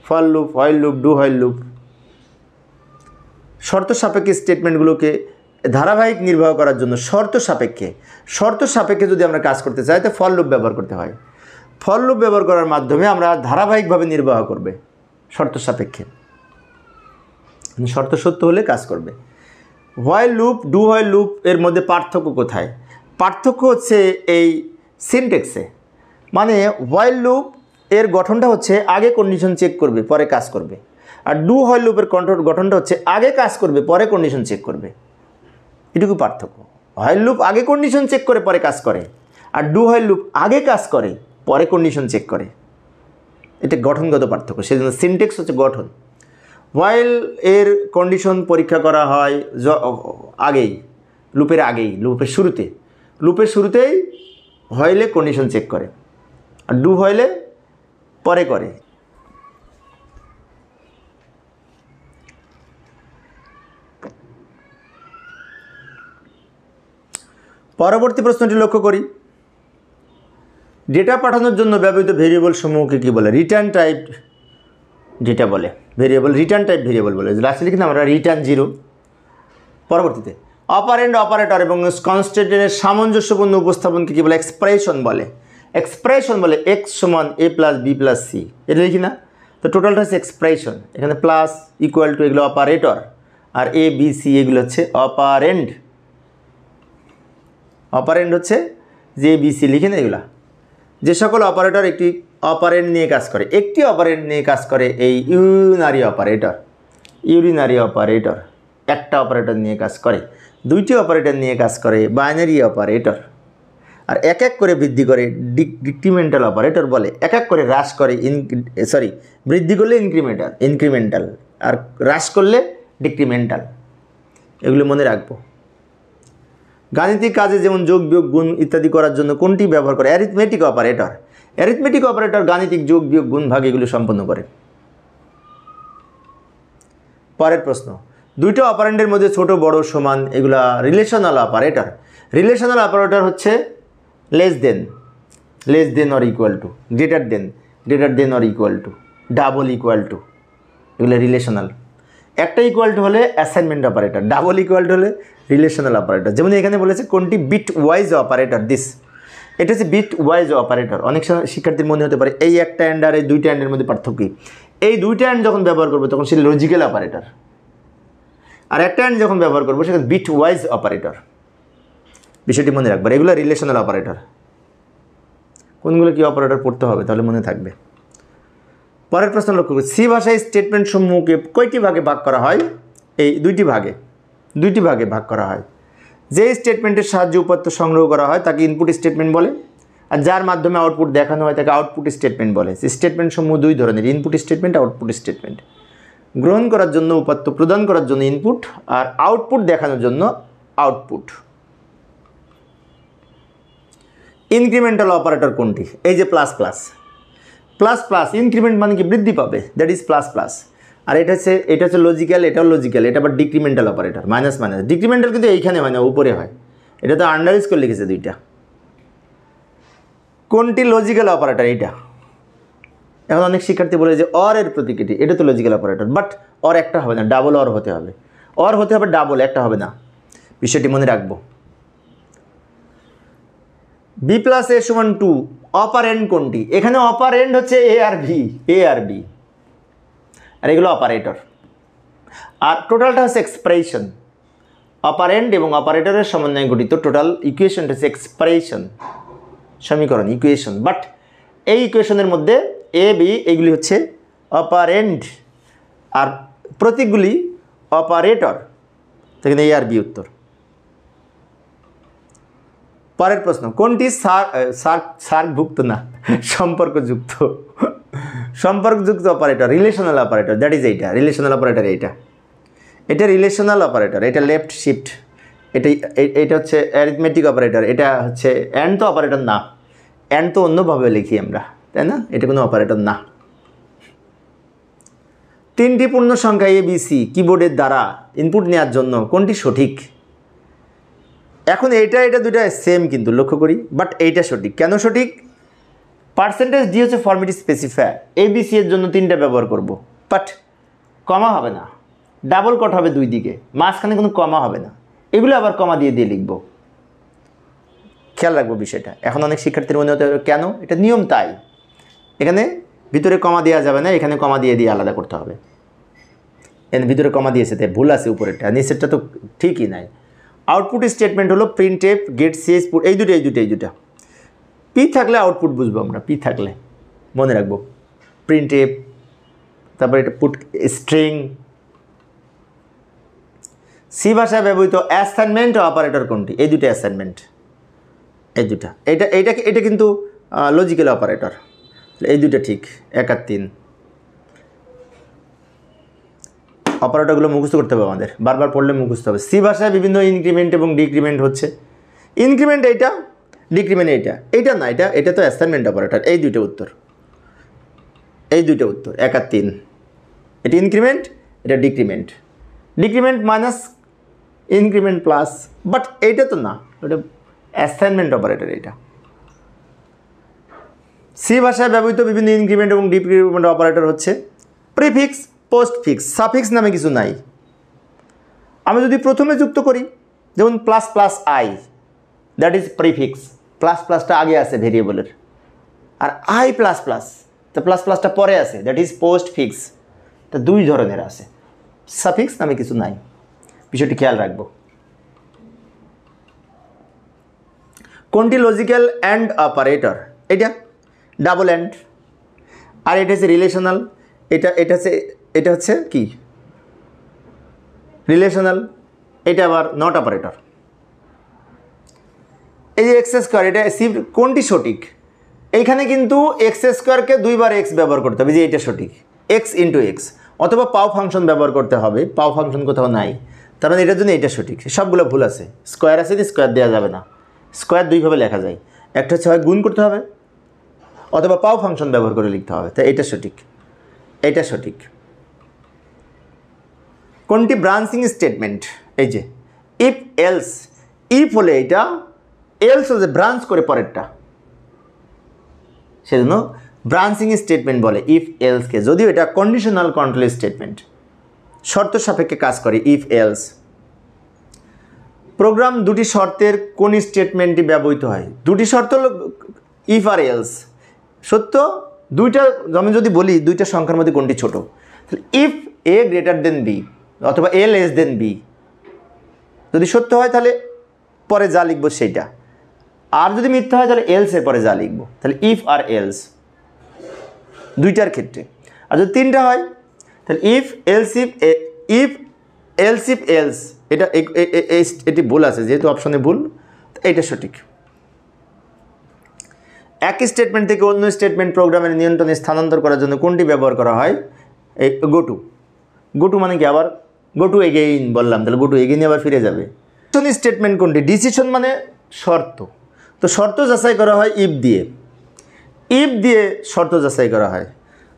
for loop, while loop, do while loop. শর্ত সাপেক্ষে স্টেটমেন্টগুলোকে ধারাবাহিক নির্বাহ করার জন্য শর্ত সাপেক্ষে যদি আমরা কাজ করতে চাই তো ফর লুপ ব্যবহার করতে হয়। ফর লুপ ব্যবহার করার মাধ্যমে আমরা ধারাবাহিকভাবে নির্বাহ করবে শর্ত সাপেক্ষে, শর্ত সত্য হলে কাজ করবে। While loop, do while loop এর মধ্যে পার্থক্য কোথায়? পার্থক্য হচ্ছে এই সিনট্যাক্সে। মানে হোয়াইল লুপ এর গঠনটা হচ্ছে আগে কন্ডিশন চেক করবে পরে কাজ করবে, আর ডু হোয়াইল লুপের গঠনটা হচ্ছে আগে কাজ করবে পরে কন্ডিশন চেক করবে, এটুকু পার্থক্য। হোয়াইল লুপ আগে কন্ডিশন চেক করে পরে কাজ করে, আর ডু হোয়াইল লুপ আগে কাজ করে পরে কন্ডিশন চেক করে। এটা গঠনগত পার্থক্য, সেজন্য সিনট্যাক্স হচ্ছে গঠন। হোয়াইল এর কন্ডিশন পরীক্ষা করা হয় আগেই, লুপের শুরুতেই হোয়াইলে কন্ডিশন চেক করে, আর ডু হোয়াইলে পরে করে। পরবর্তী প্রশ্নটি লক্ষ্য করি, ডেটা পাঠানোর জন্য ব্যবহৃত ভেরিয়েবল সমূহকে কী বলে? রিটার্ন টাইপ ডেটা বলে, ভেরিয়েবল রিটার্ন টাইপ ভেরিয়েবল বলে। লাস্টে লিখি না আমরা রিটার্ন 0। পরবর্তীতে অপারেন্ড, অপারেটর এবং কনস্ট্যান্টের সামঞ্জস্যপূর্ণ উপস্থাপনকে কী বলে? এক্সপ্রেশন বলে। x সমান a plus b plus c, এটা লিখি না? তো টোটালটা হচ্ছে এক্সপ্রেশন। এখানে প্লাস ইকুয়াল টু এগুলো অপারেটর, আর a b c এগুলো হচ্ছে অপারেন্ড। অপারেন্ড হচ্ছে যে b c লিখি না এগুলা। যে সকল অপারেটর একটি অপারেন্ড নিয়ে কাজ করে, এই ইউনারি অপারেটর একটা অপারেটর নিয়ে কাজ করে, দুইটি অপারেটর নিয়ে কাজ করে বাইনারি অপারেটর, আর এক এক করে বৃদ্ধি করে ডিক্রিমেন্টাল অপারেটর বলে। এক এক করে হ্রাস করে বৃদ্ধি করলে ইনক্রিমেন্টাল, আর হ্রাস করলে ডিক্রিমেন্টাল। এগুলো মনে রাখবো। গাণিতিক কাজে যেমন যোগ, বিয়োগ, গুণ ইত্যাদি করার জন্য কোনটি ব্যবহার করে? অ্যারিথমেটিক অপারেটর গাণিতিক যোগ, বিয়োগ, গুণ, ভাগ এগুলো সম্পন্ন করে। পরের প্রশ্ন, দুইটা অপারেন্ডের মধ্যে ছোট বড় সমান এগুলা রিলেশনাল অপারেটর হচ্ছে less than or equal to, greater than or equal to, double equal to, এগুলো রিলেশনাল। একটা ইকুয়াল টু হলে assignment operator, double equal to হলে রিলেশনাল অপারেটর। যেমন এখানে বলেছে কোনটি বিট ওয়াইজ অপারেটর, এটা হচ্ছে বিট ওয়াইজ অপারেটর। অনেক শিক্ষার্থীর মনে হতে পারে এই একটা অ্যান্ড আর এই দুইটা অ্যান্ডের মধ্যে পার্থক্য। এই দুইটা অ্যান্ড যখন ব্যবহার করবো তখন সে লজিক্যাল অপারেটর, আর একটা অ্যান্ড যখন ব্যবহার করবো সেখানে বিট ওয়াইজ অপারেটর। বিষয়টি মনে রাখবার, এগুলো রিলেশনাল অপারেটর। কোনগুলো কি অপারেটর পড়তে হবে তাহলে মনে থাকবে। পরের প্রশ্ন লক্ষ্য করি, সি ভাষায় স্টেটমেন্ট সমূহকে কয়টি ভাগে ভাগ করা হয়? এই দুইটি ভাগে ভাগ করা হয়। যে স্টেটমেন্টের সাহায্যে উপাত্ত সংগ্রহ করা হয় তাকে ইনপুট স্টেটমেন্ট বলে, আর যার মাধ্যমে আউটপুট দেখানো হয় তাকে আউটপুট স্টেটমেন্ট বলে। স্টেটমেন্ট সমূহ দুই ধরনের, ইনপুট স্টেটমেন্ট, আউটপুট স্টেটমেন্ট। গ্রহণ করার জন্য উপাত্ত প্রদান করার জন্য ইনপুট, আর আউটপুট দেখানোর জন্য আউটপুট। ইনক্রিমেন্টাল অপারেটর কোনটি? এই যে প্লাস ইনক্রিমেন্ট মানে কি? বৃদ্ধি পাবে, দ্যাট ইজ প্লাস। আর এটা হচ্ছে লজিক্যাল, এটাও লজিক্যাল। এটা আবার ডিক্রিমেন্টাল অপারেটর, মাইনাস। ডিক্রিমেন্টাল কিন্তু এইখানে হয় না, উপরে হয়। এটা তো আন্ডারলাইন করে লিখেছে দুইটা। কোনটি লজিক্যাল অপারেটর? এইটা। এখন অনেক শিক্ষার্থী বলে যে অর এর প্রতীকটি, এটা তো লজিক্যাল অপারেটর, বাট অর একটা হবে না, ডাবল অর হতে হবে। ডাবল, একটা হবে না। বিষয়টি মনে রাখবো। বি প্লাস এ সমান 2, অপারেন্ড কোনটি? এখানে অপারেন্ড হচ্ছে এ আর বি, আর এগুলো অপারেটর। আর টোটালটা হচ্ছে এক্সপ্রেশন। অপারেন্ড এবং অপারেটরের সমন্বয়ে গঠিত টোটাল ইকুয়েশনটা হচ্ছে এক্সপ্রেশন, সমীকরণ, ইকুয়েশন। বাট এই ইকুয়েশনের মধ্যে এ বি এগুলি হচ্ছে অপারেন্ড, আর প্রতীকগুলি অপারেটর। সেখানে এ আর বি উত্তর। পরের প্রশ্ন, কোনটি সম্পর্কযুক্ত operator? Relational operator, that is এইটা। রিলেশনাল অপারেটর এটা রিলেশনাল অপারেটর। এটা লেফট শিফট, এটা হচ্ছে অ্যারিথমেটিক অপারেটর। এটা হচ্ছে অ্যান্ড তো অপারেটর না, অ্যান্ড তো অন্যভাবে লিখি আমরা, তাই না? এটা কোনো অপারেটর না। তিনটি পূর্ণ সংখ্যা ABC কিবোর্ডের দ্বারা ইনপুট নেওয়ার জন্য কোনটি সঠিক? এখন এটা দুইটা সেম কিন্তু লক্ষ্য করি, বাট এইটা সঠিক। কেন সঠিক? পার্সেন্টেজ ডি হচ্ছে ফর্মেট স্পেসিফায়ার। ABC এর জন্য 3টা ব্যবহার করব, বাট কমা হবে না, ডাবল কট হবে দুই দিকে, মাঝখানে কোনো কমা হবে না। এগুলো আবার কমা দিয়ে লিখব, খেয়াল রাখবো বিষয়টা। এখন অনেক শিক্ষার্থীর মনে হতে হবে কেন? এটা নিয়ম তাই। এখানে ভিতরে কমা দেওয়া যাবে না, এখানে কমা দিয়ে আলাদা করতে হবে। এখানে ভিতরে কমা দিয়েছে তাই ভুল আছে, উপরেরটা নিচেরটা তো ঠিকই নাই। আউটপুট স্টেটমেন্ট হলো print F, gate CS put, এই দুটা। পি থাকলে আউটপুট বুঝবো আমরা, পি থাকলে মনে রাখবো প্রিন্ট এফ, তারপরে এটা পুট স্ট্রিং। সি ভাষায় ব্যবহৃত অ্যাসাইনমেন্ট অপারেটর কোনটি? এই দুটো অ্যাসাইনমেন্ট, এই দুটা। এটা কিন্তু লজিক্যাল অপারেটর, এই দুটো ঠিক। 1 আর 3 অপারেটরগুলো মুখস্থ করতে হবে আমাদের, বারবার পড়লে মুখস্থ হবে। সি ভাষায় বিভিন্ন ইনক্রিমেন্ট এবং ডিক্রিমেন্ট হচ্ছে। ইনক্রিমেন্ট এইটা, ডিক্রিমেন্ট এইটা না, এটা তো অ্যাসাইনমেন্ট অপারেটর। এই দুইটা উত্তর, 1 আর 3। এটা ইনক্রিমেন্ট, এটা decrement. Decrement minus increment plus, but এইটা তো না, ওটা অ্যাসাইনমেন্ট অপারেটর। এইটা সি ভাষায় ব্যবহৃত বিভিন্ন ইনক্রিমেন্ট এবং ডিক্রিমেন্ট অপারেটর হচ্ছে প্রিফিক্স, পোস্টফিক্স। সাফিক্স নামে কিছু নাই। আমি যদি প্রথমে যুক্ত করি, যেমন plus plus I, that is prefix. Plus প্লাসটা আগে আছে ভেরিয়েবলের, আর আই প্লাস প্লাস, তো প্লাস প্লাসটা পরে আছে, দ্যাট ইজ পোস্টফিক্স। তা দুই ধরনের আছে, সাফিক্স নামে কিছু নাই, বিষয়টি খেয়াল রাখবো। কোনটি লজিক্যাল অ্যান্ড অপারেটর? এটা ডাবল অ্যান্ড, আর এটা হচ্ছে রিলেশনাল। এটা হচ্ছে কি রিলেশনাল, এটা আবার নট অপারেটর। এই যে এক্স স্কোয়ার, এটা সি, কোনটি সঠিক? এইখানে কিন্তু এক্স স্কোয়ারকে 2 বার এক্স ব্যবহার করতে হবে, যে এটা সঠিক, এক্স ইন্টু এক্স, অথবা পাও ফাংশন ব্যবহার করতে হবে। পাও ফাংশন কোথাও নাই, তার মানে এটার জন্য এটা সঠিক। সবগুলো ভুল আছে। স্কোয়ার আছে, স্কোয়ার দেওয়া যাবে না। স্কোয়ার দুইভাবে লেখা যায়, একটা হচ্ছে হয় গুণ করতে হবে, অথবা পাও ফাংশন ব্যবহার করে লিখতে হবে। তাই এটা সঠিক, এটা সঠিক। কোনটি ব্রাঞ্চিং স্টেটমেন্ট? এই যে ইফ এলস, ইফ হলে এটা, এলস হলে ব্রাঞ্চ করে পরেরটা, সেজন্য ব্রাঞ্চিং স্টেটমেন্ট বলে ইফ এলসকে। যদিও এটা কন্ডিশনাল কন্ট্রোল স্টেটমেন্ট, শর্ত সাপেক্ষে কাজ করে ইফ এলস। প্রোগ্রাম দুটি শর্তের কোন স্টেটমেন্টটি ব্যবহৃত হয়? দুটি শর্ত হলো ইফ আর এলস। সত্য দুইটা, আমি যদি বলি দুইটা সংখ্যার মধ্যে কোনটি ছোট, তাহলে if a greater than b অথবা এ লেস দেন বি, যদি সত্য হয় তাহলে পরে যা লিখবো সেইটা, আর যদি মিথ্যা হয় তাহলে এলসের পরে যা লিখবো। তাহলে ইফ আর এলস দুইটার ক্ষেত্রে। আর যদি 3টা হয় তাহলে ইফ এলস ইফ এলস। এটা এটি ভুল আছে, যেহেতু অপশনে ভুল, এটা সঠিক। একই স্টেটমেন্ট থেকে অন্য স্টেটমেন্ট প্রোগ্রামের নিয়ন্ত্রণে স্থানান্তর করার জন্য কোনটি ব্যবহার করা হয়? এই গোটু। গোটু মানে কি? আবার গোটু এগেইন বললাম, তাহলে গোটু এগেইন আবার ফিরে যাবে। স্টেটমেন্ট কোনটি? ডিসিশন মানে শর্ত, তো শর্ত যাচাই করা হয় ইফ দিয়ে। ইফ দিয়ে শর্ত যাচাই করা হয়,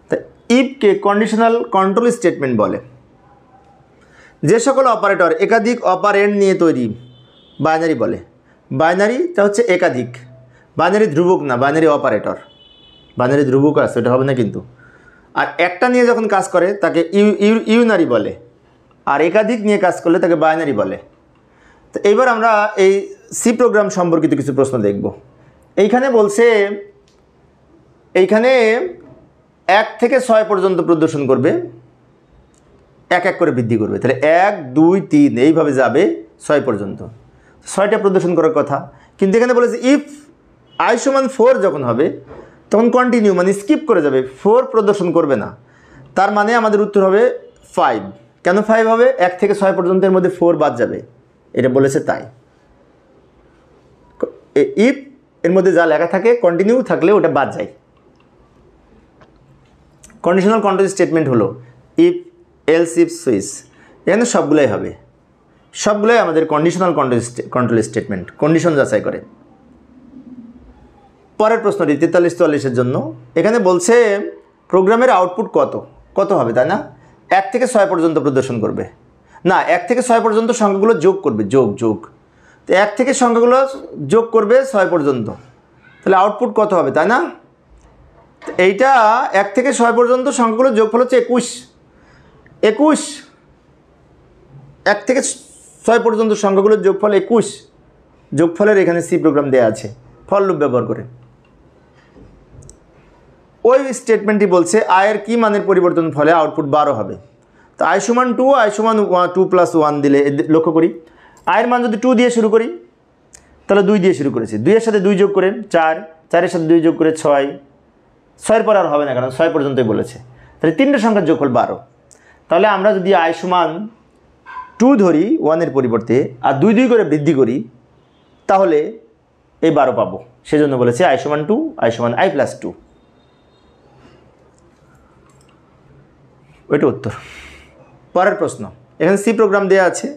তা ইফকে কন্ডিশনাল কন্ট্রোল স্টেটমেন্ট বলে। যে সকল অপারেটর একাধিক অপারেন্ড নিয়ে তৈরি, বাইনারি বলে। বাইনারিটা হচ্ছে একাধিক, বাইনারি ধ্রুবক না, বাইনারি অপারেটর। বাইনারি ধ্রুবক আছে, এটা হবে না কিন্তু। আর একটা নিয়ে যখন কাজ করে তাকে ইউনারি বলে, আর একাধিক নিয়ে কাজ করলে তাকে বাইনারি বলে। তো এইবার আমরা এই সি প্রোগ্রাম সম্পর্কিত কিছু প্রশ্ন দেখব। এইখানে বলছে, এইখানে 1 থেকে 6 পর্যন্ত প্রদর্শন করবে, এক এক করে বৃদ্ধি করবে। তাহলে 1 2 3 এইভাবে যাবে 6 পর্যন্ত। 6টা প্রদর্শন করার কথা, কিন্তু এখানে বলেছে ইফ i = 4 যখন হবে তখন কন্টিনিউ মানে স্কিপ করে যাবে, 4 প্রদর্শন করবে না। তার মানে আমাদের উত্তর হবে 5। কেন 5 হবে? 1 থেকে 6 পর্যন্তের মধ্যে 4 বাদ যাবে, এটা বলেছে তাই। ইফ এর মধ্যে যা লেখা থাকে কন্টিনিউ থাকলে ওটা বাদ যায়। কন্ডিশনাল কন্ট্রোল স্টেটমেন্ট হলো ইফ এলস ইফ সুইচ, এখানে সবগুলোই হবে, সবগুলোই আমাদের কন্ডিশনাল কন্ট্রোল স্টেটমেন্ট, কন্ডিশন যাচাই করে। পরের প্রশ্নটি 43-44-এর জন্য। এখানে বলছে প্রোগ্রামের আউটপুট কত হবে, তাই না? 1 থেকে 6 পর্যন্ত প্রদর্শন করবে না, 1 থেকে 6 পর্যন্ত সংখ্যাগুলো যোগ করবে, যোগ। তো 1 থেকে সংখ্যাগুলো যোগ করবে 6 পর্যন্ত, তাহলে আউটপুট কত হবে, তাই না? এইটা 1 থেকে 6 পর্যন্ত সংখ্যাগুলো যোগফল হচ্ছে 21। 1 থেকে 6 পর্যন্ত সংখ্যাগুলোর যোগফল 21। যোগফলের এখানে সি প্রোগ্রাম দেওয়া আছে ফর লুপ ব্যবহার করে। ওই স্টেটমেন্টটি বলছে আয়ের কি মানের পরিবর্তন ফলে আউটপুট 12 হবে। তো i = 2, i = 2 + 1 দিলে লক্ষ্য করি, আয়ের মান যদি 2 দিয়ে শুরু করি তাহলে 2 দিয়ে শুরু করেছি, 2 এর সাথে 2 যোগ করে 4, 4 এর সাথে 2 যোগ করে 6, 6 পর আর হবে না কারণ 6 পর্যন্তই বলেছে। তাহলে 3টা সংখ্যার যোগফল 12। তাহলে আমরা যদি i = টু ধরি ওয়ানের পরিবর্তে আর 2 2 করে বৃদ্ধি করি তাহলে এই 12 পাবো। সেজন্য বলেছে i সমান 2 i সমান i প্লাস 2। ওইটা উত্তর। পরের প্রশ্ন, এখানে সি প্রোগ্রাম দেওয়া আছে,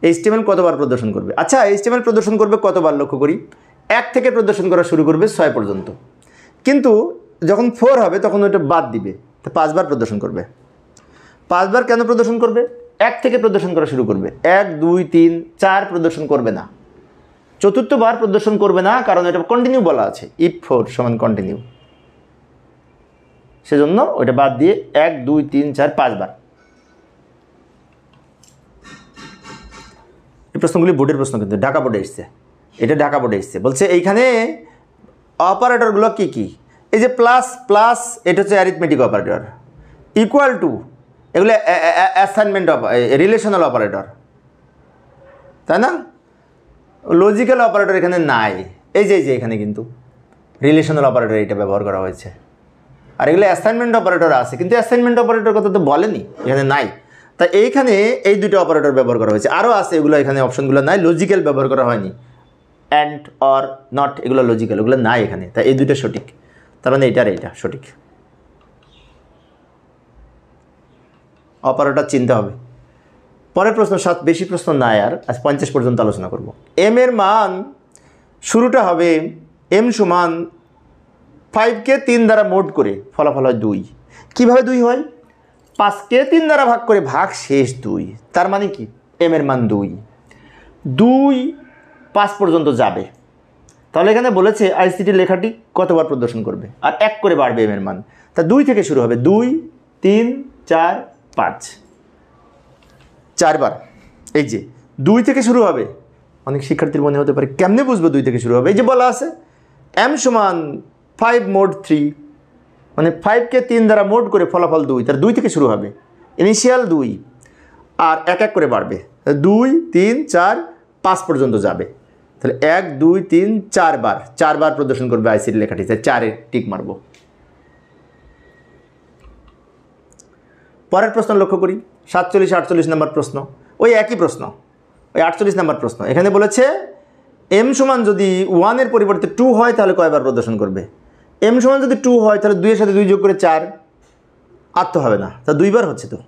HTML কতবার প্রদর্শন করবে। আচ্ছা, HTML প্রদর্শন করবে কতবার লক্ষ্য করি, 1 থেকে প্রদর্শন করা শুরু করবে 6 পর্যন্ত, কিন্তু যখন 4 হবে তখন ওইটা বাদ দিবে, তো 5 বার প্রদর্শন করবে। 5 বার কেন প্রদর্শন করবে, 1 থেকে প্রদর্শন করা শুরু করবে, 1 2 3 4 প্রদর্শন করবে না, চতুর্থবার প্রদর্শন করবে না, কারণ এটা কন্টিনিউ বলা আছে, if 4 সমান কন্টিনিউ, সেজন্য ওইটা বাদ দিয়ে 1 2 3 4 5 বার। এই প্রশ্নগুলি বোর্ডের প্রশ্ন, কিন্তু ঢাকা বোর্ডে এসছে, এটা ঢাকা বোর্ডে এসছে। বলছে এইখানে অপারেটরগুলো কি কি, এই যে প্লাস প্লাস এটা হচ্ছে অ্যারিথমেটিক অপারেটর, ইকুয়াল টু এগুলো অ্যাসাইনমেন্ট রিলেশনাল অপারেটর, তাই না। লজিক্যাল অপারেটর এখানে নাই, এই যে এখানে কিন্তু রিলেশনাল অপারেটর এটা ব্যবহার করা হয়েছে, আর এগুলো অ্যাসাইনমেন্ট অপারেটর আছে, কিন্তু অ্যাসাইনমেন্ট অপারেটর কথা তো বলেনি, এখানে নাই। তাই এইখানে এই দুটো অপারেটর ব্যবহার করা হয়েছে, আরও আছে এগুলো, এখানে অপশনগুলো নাই, লজিক্যাল ব্যবহার করা হয়নি, অ্যান্ড অর নট এগুলো লজিক্যাল, এগুলো নাই এখানে, তাই এই দুটো সঠিক, তার মানে এইটা আর এইটা সঠিক। অপারেটর চিনতে হবে। পরের প্রশ্ন, বেশি প্রশ্ন নাই আর, আজ 50 পর্যন্ত আলোচনা করব। এম এর মান শুরুটা হবে এম সমান 5কে 3 দ্বারা মোড করে ফলাফল হয় 2। কীভাবে 2 হয়, 5কে 3 দ্বারা ভাগ করে ভাগ শেষ 2, তার মানে কি এম এর মান 2, 2 5 পর্যন্ত যাবে। তাহলে এখানে বলেছে আইসিটি লেখাটি কতবার প্রদর্শন করবে, আর 1 করে বাড়বে এম এর মান, তা 2 থেকে শুরু হবে, 2 3 4 5 4 বার। এই যে 2 থেকে শুরু হবে, অনেক শিক্ষার্থীর মনে হতে পারে কেমনে বুঝবো 2 থেকে শুরু হবে, এই যে বলা আছে এম সমান 5 মোড 3, মানে 5কে 3 দ্বারা মোড করে ফলাফল 2, তার 2 থেকে শুরু হবে, ইনিশিয়াল 2, আর 1 1 করে বাড়বে, 2 3 4 5 পর্যন্ত যাবে। তাহলে 1 2 3 4 বার, 4 বার প্রদর্শন করবে আইসিটি লেখাটি, তাই 4-এ টিক মারব। পরের প্রশ্ন লক্ষ্য করি, 47 48 নম্বর প্রশ্ন, ওই একই প্রশ্ন, ওই 48 নম্বর প্রশ্ন। এখানে বলেছে এম সমান যদি 1 এর পরিবর্তে 2 হয় তাহলে কয়বার প্রদর্শন করবে। এম সমান যদি 2 হয় তাহলে 2 এর সাথে 2 যোগ করে 4, আর তো হবে না, তা 2 বার হচ্ছে তো,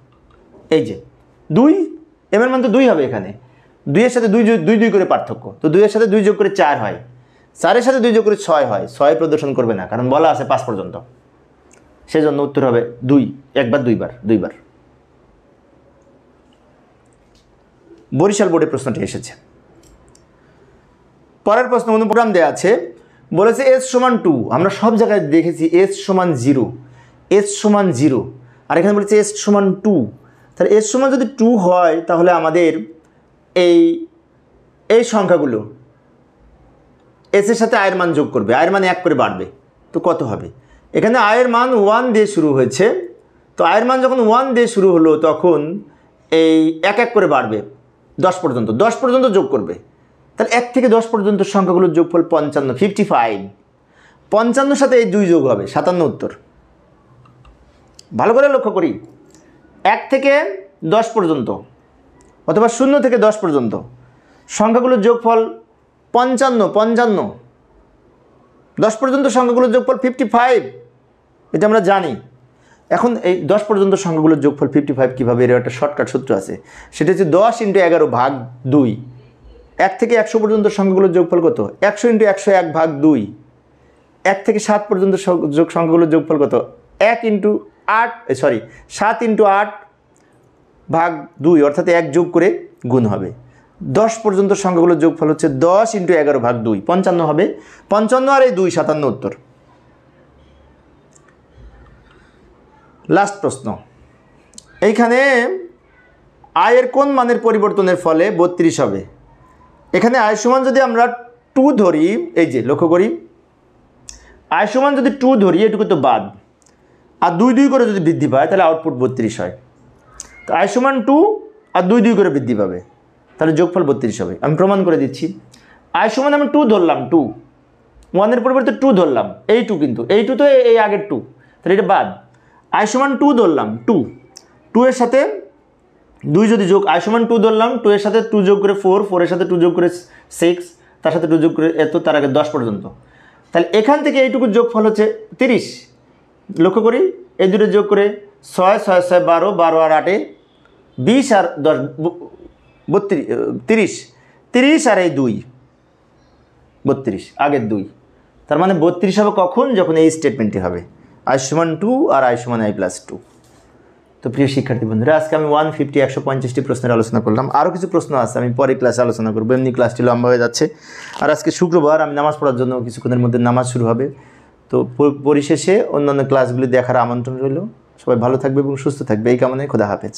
এই যে 2, এম এর মান তো 2 হবে, এখানে 2 এর সাথে 2 2 করে পার্থক্য, তো 2 এর সাথে 2 যোগ করে 4 হয়, 4 এর সাথে 2 যোগ করে 6 হয়, 6 প্রদর্শন করবে না, কারণ বলা আছে 5 পর্যন্ত, সেজন্য উত্তর হবে 2, একবার 2 বার, 2 বার। বরিশাল বোর্ডে প্রশ্নটি এসেছে। পরের প্রশ্ন প্রোগ্রাম দেওয়া আছে, বলেছে এস সমান 2, আমরা সব জায়গায় দেখেছি এস সমান 0, এস সমান 0, আর এখানে বলেছে এস সমান 2, তাহলে এস সমান যদি 2 হয় তাহলে আমাদের এই সংখ্যাগুলো এস এর সাথে আয়ের মান যোগ করবে, আয়ের মান 1 করে বাড়বে, তো কত হবে। এখানে আয়ের মান 1 দিয়ে শুরু হয়েছে, তো আয়ের মান যখন 1 দিয়ে শুরু হলো তখন এই 1 1 করে বাড়বে 10 পর্যন্ত, 10 পর্যন্ত যোগ করবে, তাহলে 1 থেকে 10 পর্যন্ত সংখ্যাগুলোর যোগফল 55, 55, 55 সাথে এই 2 যোগ হবে 57 উত্তর। ভালো করে লক্ষ্য করি, 1 থেকে 10 পর্যন্ত অথবা 0 থেকে 10 পর্যন্ত সংখ্যাগুলোর যোগফল 55, 55, 10 পর্যন্ত সংখ্যাগুলোর যোগফল 55, এটা আমরা জানি। এখন এই 10 পর্যন্ত সংখ্যাগুলোর যোগফল 55 কীভাবে, এর একটা শর্টকাট সূত্র আছে, সেটা হচ্ছে 10 × 11 ভাগ 2। 1 থেকে 100 পর্যন্ত সংখ্যাগুলোর যোগফল কত, 100 × 101 ভাগ 2। 1 থেকে 7 পর্যন্ত সংখ্যাগুলোর যোগফল কত, 7 × 8 ভাগ 2, অর্থাৎ 1 যোগ করে গুণ হবে। 10 পর্যন্ত সংখ্যাগুলোর যোগফল হচ্ছে 10 × 11 ভাগ 2, 55 হবে, 55 আর এই 2 57 উত্তর। লাস্ট প্রশ্ন, এইখানে আয়ের কোন মানের পরিবর্তনের ফলে 32 হবে। এখানে আয় সমান যদি আমরা 2 ধরি, এই যে লক্ষ্য করি, আয় সমান যদি 2 ধরি, এটুকু তো বাদ, আর 2 2 করে যদি বৃদ্ধি পায় তাহলে আউটপুট 32 হয়। তো আয় সমান 2 আর 2 2 করে বৃদ্ধি পাবে, তাহলে যোগফল 32 হবে। আমি প্রমাণ করে দিচ্ছি, আয় সমান আমি 2 ধরলাম, 2, 1 এর পরিবর্তে 2 ধরলাম, এই 2, কিন্তু এই 2 তো এই আগের 2, তাহলে এটা বাদ। আয় সমান 2 ধরলাম, 2 এর সাথে 2 যদি যোগ i সমান 2 ধরলাম, 2 এর সাথে 2 যোগ করে 4, 4 এর সাথে 2 যোগ করে 6, তার সাথে 2 যোগ করে এত, তার আগে 10 পর্যন্ত। তাহলে এখান থেকে এইটুকু যোগফল হচ্ছে 30। লক্ষ্য করি এই দুটো যোগ করে 6, 6, 6, 12, 12 আর 8 20 আর 10 32, 30 আর এই 2 32, আগের 2। তার মানে 32 হবে কখন? যখন এই স্টেটমেন্টটি হবে i সমান 2 আর i সমান i প্লাস 2। তো প্রিয় শিক্ষার্থী বন্ধুরা, আজকে আমি 150-150টি প্রশ্নের আলোচনা করলাম। আরও কিছু প্রশ্ন আছে, আমি পরে ক্লাসে আলোচনা করবো, এমনি ক্লাসটি লম্বা হয়ে যাচ্ছে। আর আজকে শুক্রবার, আমি নামাজ পড়ার জন্য কিছুক্ষণের মধ্যে নামাজ শুরু হবে। তো পরিশেষে অন্যান্য ক্লাসগুলি দেখার আমন্ত্রণ রইল। সবাই ভালো থাকবে এবং সুস্থ থাকবে, এই কামনায় খোদা হাফেজ।